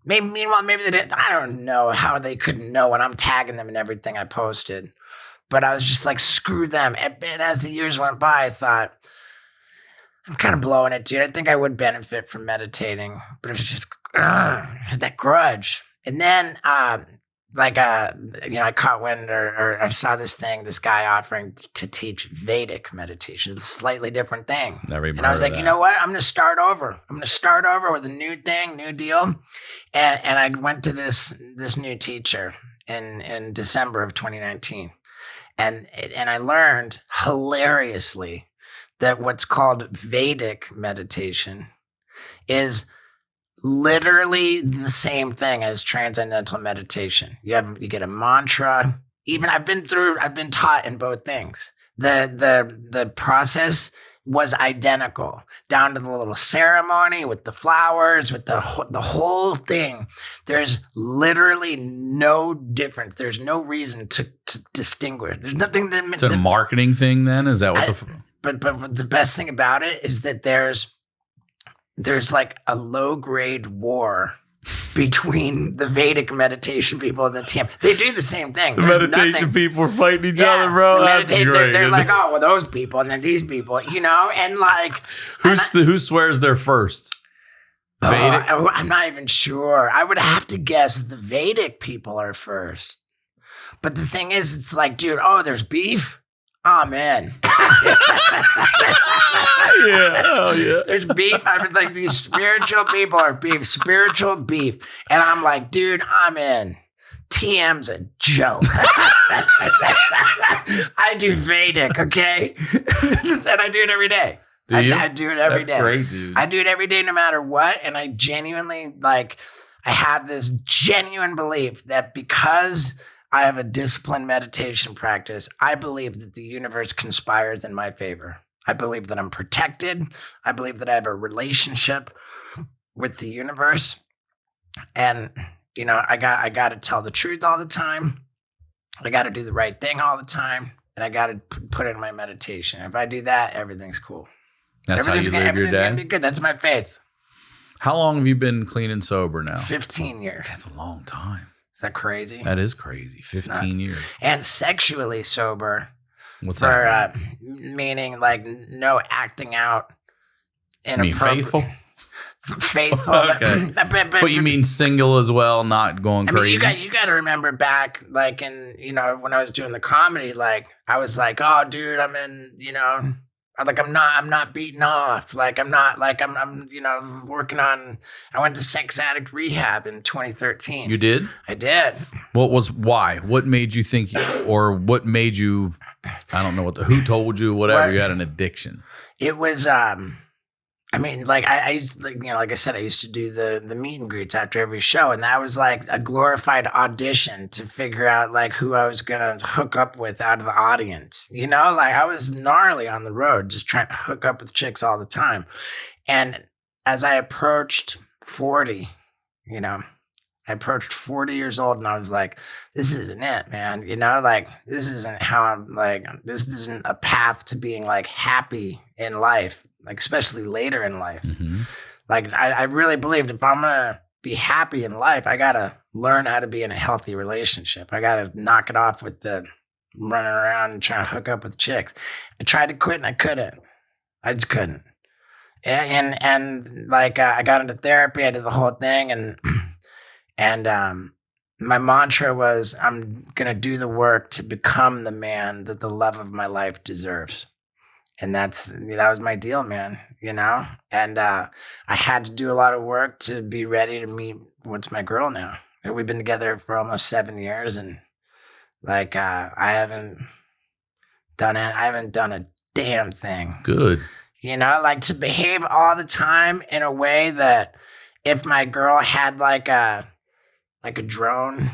Meanwhile, maybe they didn't. I don't know how they couldn't know when I'm tagging them in everything I posted. But I was just like, screw them. And as the years went by, I thought, I'm kind of blowing it, dude. I think I would benefit from meditating. But it was just that grudge. And then, I caught wind or I saw this guy offering to teach Vedic meditation, a slightly different thing. And I was like, you know what? I'm going to start over. I'm going to start over with a new thing, new deal. And I went to this new teacher in December of 2019. And I learned hilariously that what's called Vedic meditation is literally the same thing as transcendental meditation. You get a mantra. Even I've been taught in both things. The process was identical down to the little ceremony with the flowers, with the whole thing. There's literally no difference. There's no reason to distinguish. There's nothing that
it's a marketing thing then? Is that what
but the best thing about it is that there's like a low-grade war between the Vedic meditation people and the TM. They do the same thing.
The meditation people are fighting each other, bro. That's great.
They're like, oh, well, those people and then these people, you know? And like...
Who swears they're first? Vedic?
I'm not even sure. I would have to guess the Vedic people are first. But the thing is, it's like, dude, there's beef? Oh, man.
Yeah. Oh, yeah.
There's beef. I mean, like, these spiritual people are spiritual beef. And I'm like, dude, I'm in. TM's a joke. I do Vedic, okay? And I do it every day. I do it every day.
That's great, dude.
I do it every day no matter what. And I genuinely, like, I have this genuine belief that because I have a disciplined meditation practice, I believe that the universe conspires in my favor. I believe that I'm protected. I believe that I have a relationship with the universe. And, you know, I got to tell the truth all the time. I got to do the right thing all the time. And I got to put it in my meditation. If I do that, everything's cool.
That's how you live your
everything's
day?
going to be good. That's my faith.
How long have you been clean and sober now?
15 years.
That's a long time.
Is that crazy?
That is crazy. 15 years.
And sexually sober.
What's that?
Meaning like no acting out.
Faithful?
Faithful.
Okay. But you mean single as well, not going crazy?
You got to remember back, like in, you know, when I was doing the comedy, like I was like, oh, dude, I'm in, you know, I'm not beating off. Like I'm you know, working on. I went to sex addict rehab in 2013.
You did?
I did.
Why? What made you think, or what made you? I don't know who told you, whatever. You had an addiction.
It was. I mean, like I used, like, you know, like I said, I used to do the meet and greets after every show, and that was like a glorified audition to figure out like who I was gonna hook up with out of the audience. You know, like I was gnarly on the road, just trying to hook up with chicks all the time. And as I approached 40, you know, I approached 40 years old, and I was like, this isn't it, man. You know, like this isn't how I'm like. This isn't a path to being like happy in life. Like, especially later in life. Mm-hmm. Like, I really believed if I'm going to be happy in life, I got to learn how to be in a healthy relationship. I got to knock it off with the running around and trying to hook up with chicks. I tried to quit and I couldn't. I just couldn't. And like, I got into therapy. I did the whole thing. And my mantra was, I'm going to do the work to become the man that the love of my life deserves. And that was my deal, man, you know? And I had to do a lot of work to be ready to meet what's my girl now. We've been together for almost 7 years, and like I haven't done a damn thing.
Good.
You know, like to behave all the time in a way that if my girl had like a drone,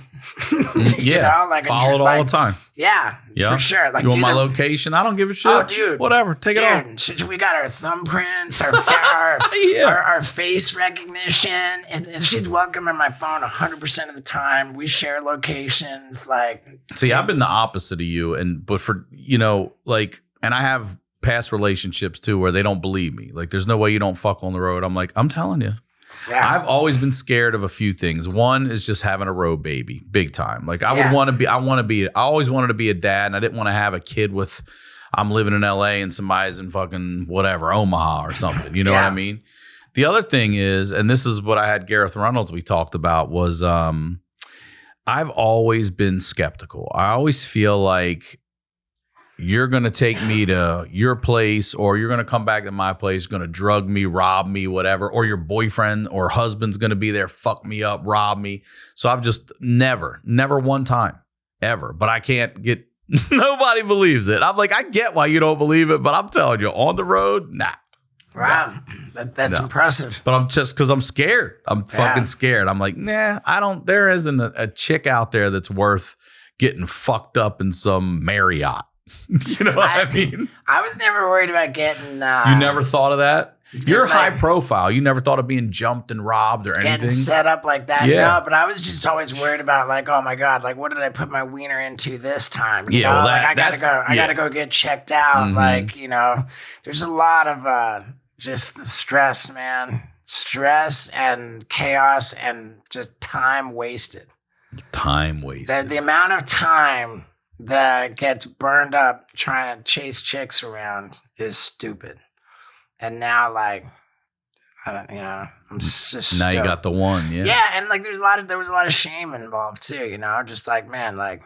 you know, like
followed all the time.
Yeah, for sure. Like,
you want my location? I don't give a shit.
Oh, dude,
whatever, take it off.
We got our thumbprints, our face recognition, and she's welcome on my phone 100% of the time. We share locations. Like,
see, I've been the opposite of you, but for, you know, like, and I have past relationships too where they don't believe me. Like, there's no way you don't fuck on the road. I'm like, I'm telling you. Yeah. I've always been scared of a few things. One is just having a road baby, big time. Like I always wanted to be a dad, and I didn't want to have a kid with, I'm living in LA and somebody's in fucking whatever, Omaha or something. You know what I mean? The other thing is, and this is what I had Gareth Reynolds, we talked about, was I've always been skeptical. I always feel like you're going to take me to your place, or you're going to come back to my place, going to drug me, rob me, whatever, or your boyfriend or husband's going to be there, fuck me up, rob me. So I've just never one time ever, but I can't get, nobody believes it. I'm like, I get why you don't believe it, but I'm telling you, on the road, nah.
Wow. That's impressive.
But I'm just, because I'm scared. I'm fucking scared. I'm like, nah, there isn't a chick out there that's worth getting fucked up in some Marriott. You know what I mean?
I was never worried about getting...
you never thought of that? You're high profile. You never thought of being jumped and robbed or anything?
Getting set up like that? Yeah. No, but I was just always worried about, like, oh my God, like, what did I put my wiener into this time? You know?
Well,
I gotta go get checked out. Mm-hmm. Like, you know, there's a lot of just stress, man. Stress and chaos and just time wasted.
Time wasted.
The amount of time that gets burned up trying to chase chicks around is stupid. And now, like, I'm just
now you got the one,
yeah, and like there was a lot of shame involved too, you know, just like, man, like,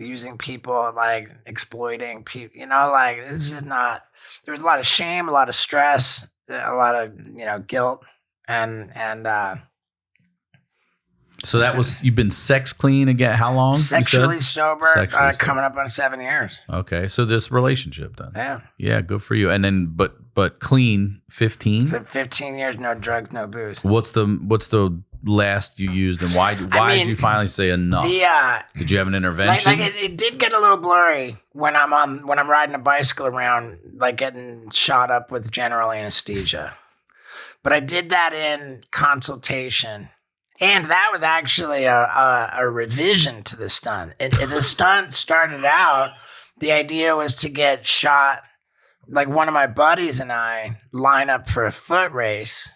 using people, like exploiting people, you know, like this is not, there was a lot of shame, a lot of stress, a lot of, you know, guilt and
so that was, you've been sex clean again. How long?
Sexually sober,
Sexually sober.
Coming up on 7 years.
Okay. So this relationship then.
Yeah.
Yeah. Good for you. And then, but clean 15?
15 years, no drugs, no booze.
What's the last you used and why did you finally say enough? Did you have an intervention?
Like it did get a little blurry when I'm riding a bicycle around, like getting shot up with general anesthesia. But I did that in consultation. And that was actually a revision to the stunt. The stunt started out, the idea was to get shot, like one of my buddies and I line up for a foot race,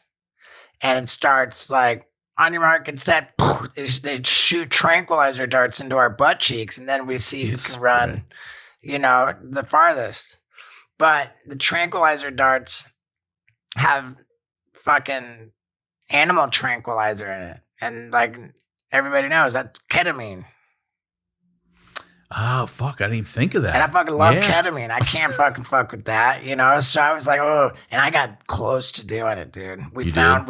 and it starts like, on your mark, get set, they shoot tranquilizer darts into our butt cheeks, and then we see who can run, you know, the farthest. But the tranquilizer darts have fucking animal tranquilizer in it. And like everybody knows, that's ketamine.
Oh, fuck. I didn't even think of that.
And I fucking love ketamine. I can't fucking fuck with that, you know? So I was like, oh, and I got close to doing it, dude. We found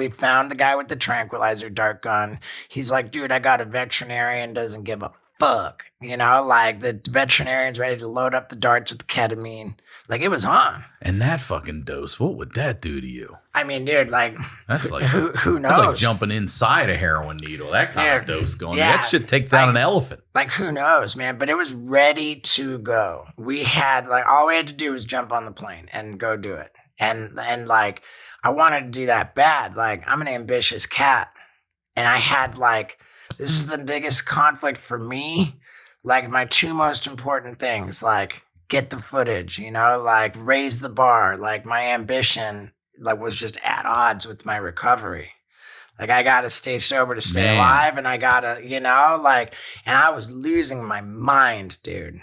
the guy with the tranquilizer dart gun. He's like, dude, I got a veterinarian, doesn't give a fuck. You know, like the veterinarian's ready to load up the darts with the ketamine. Like it was on.
And that fucking dose, what would that do to you?
I mean, dude, like
that's like
who knows?
That's like jumping inside a heroin needle. That kind of dose going.
Yeah,
that should take down an elephant.
Like who knows, man? But it was ready to go. We had like all we had to do was jump on the plane and go do it. And like I wanted to do that bad. Like I'm an ambitious cat, and I had like this is the biggest conflict for me. Like my two most important things, like get the footage, you know, like raise the bar. Like my ambition, like was just at odds with my recovery. Like I gotta stay sober to stay alive, and I gotta, you know, like, and I was losing my mind, dude.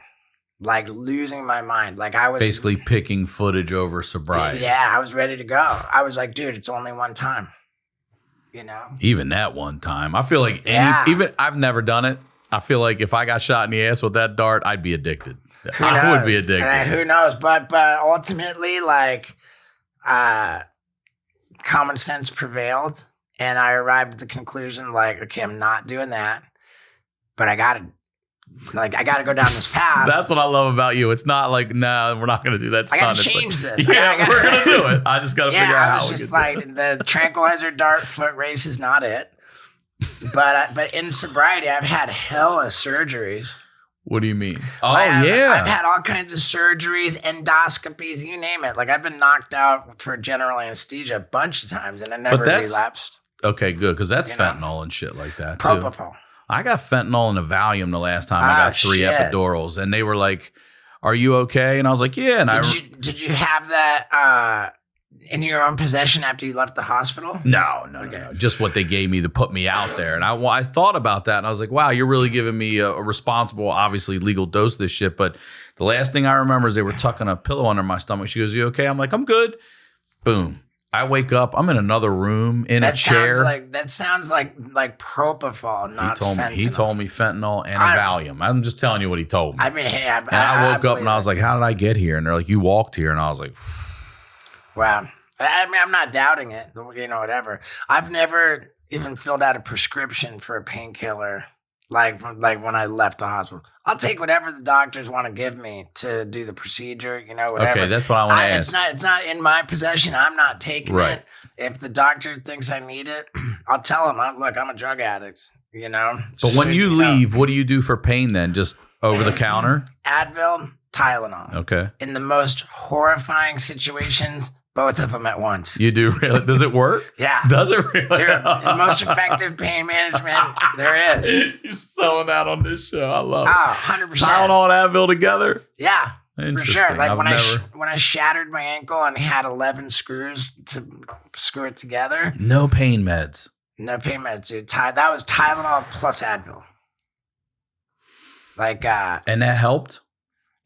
Like losing my mind. Like I was
basically picking footage over sobriety.
Yeah, I was ready to go. I was like, dude, it's only one time. You know?
Even that one time. I feel like even I've never done it. I feel like if I got shot in the ass with that dart, I'd be addicted. I would be addicted.
Who knows? But ultimately, like, common sense prevailed, and I arrived at the conclusion, like, okay, I'm not doing that, but I gotta go down this path.
That's what I love about you. It's not like, no, we're not gonna do that.
I gotta change this.
Yeah, we're gonna do it. I just gotta figure out how.
I was just like, the tranquilizer dart foot race is not it. But in sobriety, I've had hella surgeries.
What do you mean?
I've had all kinds of surgeries, endoscopies, you name it. Like I've been knocked out for general anesthesia a bunch of times, and I never relapsed.
Okay, good, because that's fentanyl and shit like that
Propofol.
Too. I got fentanyl and a Valium the last time I got 3 epidurals, and they were like, "Are you okay?" And I was like, "Yeah." And
did you have that in your own possession after you left the hospital?
No. Just what they gave me to put me out there. And I thought about that, and I was like, wow, you're really giving me a responsible, obviously legal dose of this shit. But the last thing I remember is they were tucking a pillow under my stomach. She goes, you okay? I'm like, I'm good. Boom. I wake up. I'm in another room in a chair.
That sounds like propofol, not fentanyl.
He told me fentanyl and a Valium. I'm just telling you what he told me.
I mean, hey,
I woke up and I was like, how did I get here? And they're like, you walked here. And I was like,
wow. I mean, I'm not doubting it, you know, whatever. I've never even filled out a prescription for a painkiller like when I left the hospital. I'll take whatever the doctors want to give me to do the procedure, you know, whatever.
Okay, that's what I want to ask.
It's not in my possession. I'm not taking it. If the doctor thinks I need it, I'll tell him, look, I'm a drug addict, you know.
But when you leave, what do you do for pain then? Just over the counter?
Advil, Tylenol.
Okay.
In the most horrifying situations, both of them at once.
You do really? Does it work?
Yeah.
Does it really?
Dude, the most effective pain management there is.
You're selling that on this show. I love it.
100%.
Tylenol and Advil together?
Yeah. For sure. Like when
I
I shattered my ankle and had 11 screws to screw it together.
No pain meds.
No pain meds, dude. That was Tylenol plus Advil. Like,
and that helped?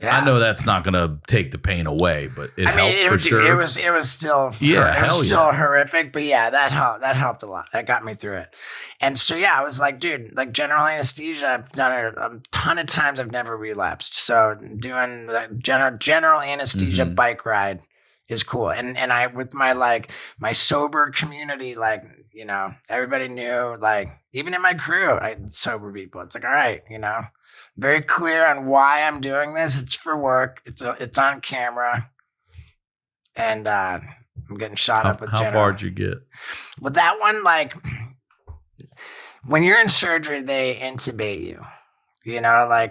I know that's not going to take the pain away, but it helped for sure.
It was still still horrific, but yeah, that helped a lot. That got me through it. And so yeah, I was like, dude, like general anesthesia, I've done it a ton of times. I've never relapsed. So doing the general anesthesia bike ride is cool. And I with my sober community, like, you know, everybody knew, like, even in my crew, I had sober people. It's like, all right, you know. Very clear on why I'm doing this. It's for work. It's on camera, and I'm getting shot up with.
How far did you get?
With that one, like when you're in surgery, they intubate you. You know,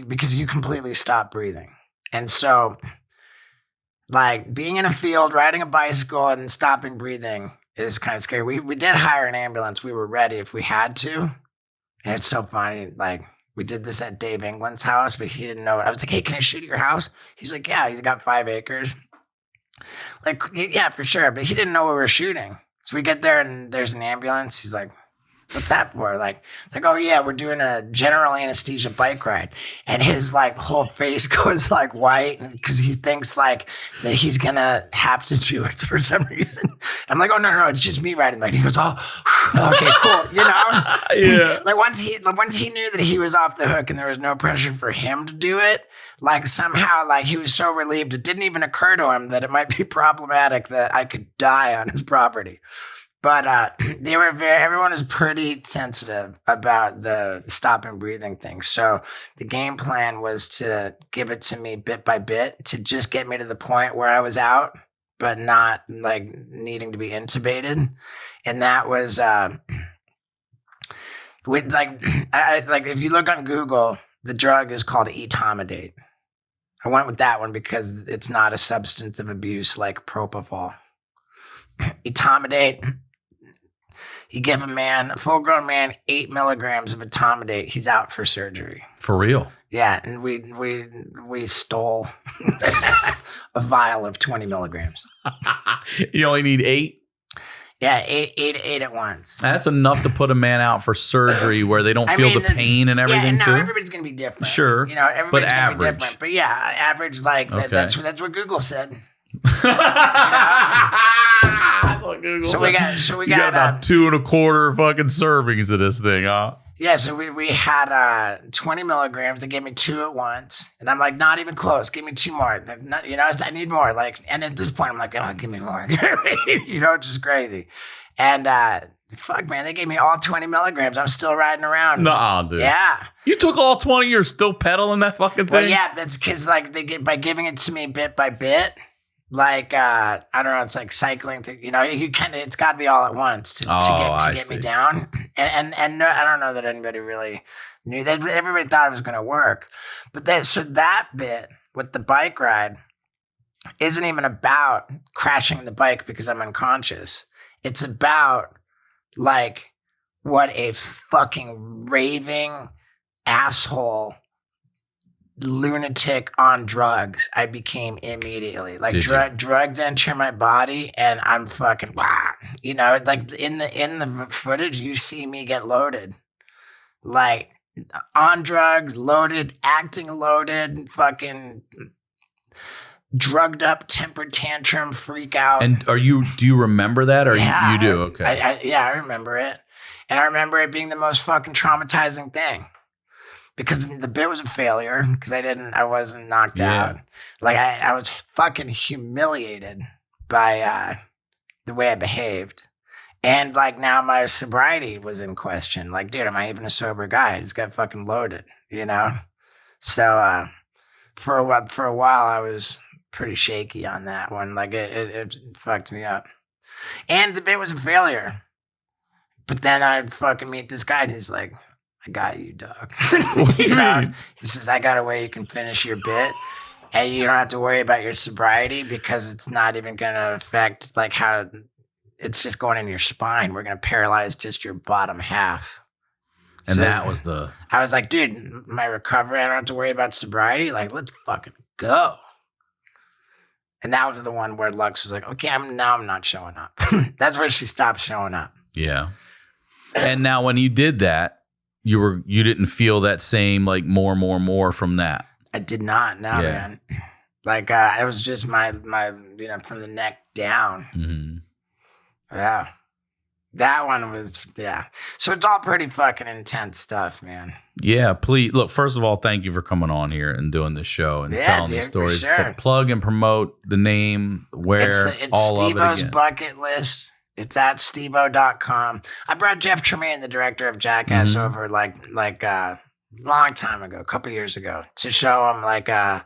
because you completely stop breathing, and so like being in a field, riding a bicycle, and stopping breathing is kind of scary. We did hire an ambulance. We were ready if we had to, and it's so funny, like. We did this at Dave England's house, but he didn't know. I was like, hey, can I shoot at your house? He's like, yeah, he's got 5 acres. Like, yeah, for sure. But he didn't know we were shooting. So we get there and there's an ambulance. He's like, what's that for? Like, oh yeah, we're doing a general anesthesia bike ride. And his like whole face goes like white because he thinks like that he's gonna have to do it for some reason. I'm like, oh no, it's just me riding the bike. He goes, oh, okay, cool. You know?
Yeah.
Like once he knew that he was off the hook and there was no pressure for him to do it, like somehow like he was so relieved it didn't even occur to him that it might be problematic that I could die on his property. But everyone is pretty sensitive about the stopping breathing thing. So the game plan was to give it to me bit by bit to just get me to the point where I was out, but not like needing to be intubated. And that was if you look on Google, the drug is called etomidate. I went with that one because it's not a substance of abuse like propofol. Etomidate. You give a full-grown man, 8 milligrams of etomidate. He's out for surgery.
For real?
Yeah, and we stole a vial of 20 milligrams.
You only need 8?
Yeah, eight at once.
That's enough to put a man out for surgery where they don't feel the pain and everything too.
Everybody's gonna be different.
Sure,
you know, everybody's gonna be
average.
different. But yeah, average like okay. That's what Google said. So we got
about 2 1/4 fucking servings of this thing, huh?
Yeah, so we had 20 milligrams. They gave me 2 at once, and I'm like, not even close. Give me 2 more. I need more. Like, and at this point, I'm like, oh, give me more. You know, it's just crazy. And fuck, man, they gave me all 20 milligrams. I'm still riding around.
Nuh-uh, dude.
Yeah.
You took all 20. You're still pedaling that fucking thing.
Well, yeah, that's because like by giving it to me bit by bit. Like I don't know, it's like cycling. You know, it's got to be all at once to get me down. And no, I don't know that anybody really knew that. Everybody thought it was going to work, but that bit with the bike ride isn't even about crashing the bike because I'm unconscious. It's about like what a fucking raving asshole lunatic on drugs I became immediately. Like drugs enter my body and I'm fucking you know, like in the footage you see me get loaded. Like on drugs, loaded, acting loaded, fucking drugged up, temper tantrum, freak out.
And do you remember that or you do? Okay.
I remember it. And I remember it being the most fucking traumatizing thing. Because the bit was a failure because I wasn't knocked out. Like I was fucking humiliated by the way I behaved. And like now my sobriety was in question. Like, dude, am I even a sober guy? I just got fucking loaded, you know? So for a while I was pretty shaky on that one. Like it fucked me up. And the bit was a failure. But then I'd fucking meet this guy and he's like, I got you, dog. You know? He says, I got a way you can finish your bit and you don't have to worry about your sobriety because it's not even going to affect like how it's just going in your spine. We're going to paralyze just your bottom half.
And so that was
I was like, dude, my recovery, I don't have to worry about sobriety. Like, let's fucking go. And that was the one where Lux was like, okay, I'm not showing up. That's where she stopped showing up.
Yeah. And now when you did that, you didn't feel that same like more from that.
I did not. No, man. Like, it was just my, from the neck down.
Mm-hmm.
Yeah. That one was, So it's all pretty fucking intense stuff, man.
Yeah, please. Look, first of all, thank you for coming on here and doing this show and telling these stories.
For sure.
But plug and promote the name, where,
it's
all of it
Steve-O's
again.
bucket list. It's at steveo.com. I brought Jeff Tremaine, the director of Jackass, over like a long time ago, a couple years ago, to show him like a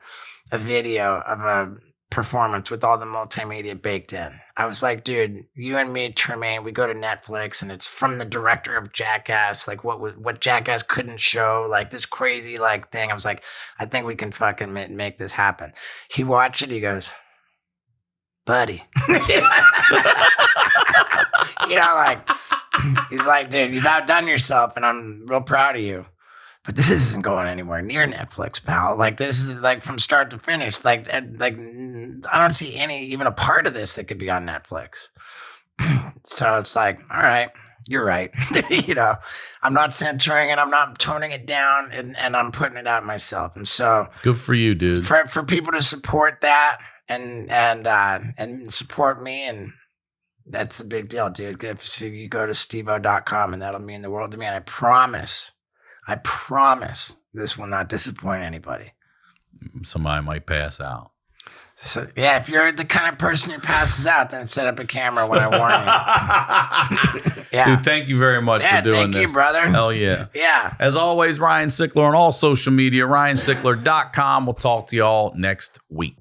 video of a performance with all the multimedia baked in. I was like, dude, you and me, Tremaine, we go to Netflix and it's from the director of Jackass, like what Jackass couldn't show, like this crazy like thing. I was like, I think we can fucking make this happen. He watched it. He goes, buddy. Like, he's like, dude, you've outdone yourself and I'm real proud of you. But this isn't going anywhere near Netflix, pal. Like, this is like from start to finish. Like I don't see even a part of this that could be on Netflix. So it's like, all right, you're right. I'm not censoring it. I'm not toning it down, and I'm putting it out myself. And so
good for you, dude.
For people to support that and support me, and that's a big deal, dude. If you go to steveo.com, and that'll mean the world to me. And I promise this will not disappoint anybody.
Somebody might pass out.
So, yeah, if you're the kind of person who passes out, then set up a camera when I warn you. Yeah.
Dude, thank you very much for doing this.
Thank you, brother.
Hell yeah.
Yeah.
As always, Ryan Sickler on all social media, ryansickler.com. We'll talk to y'all next week.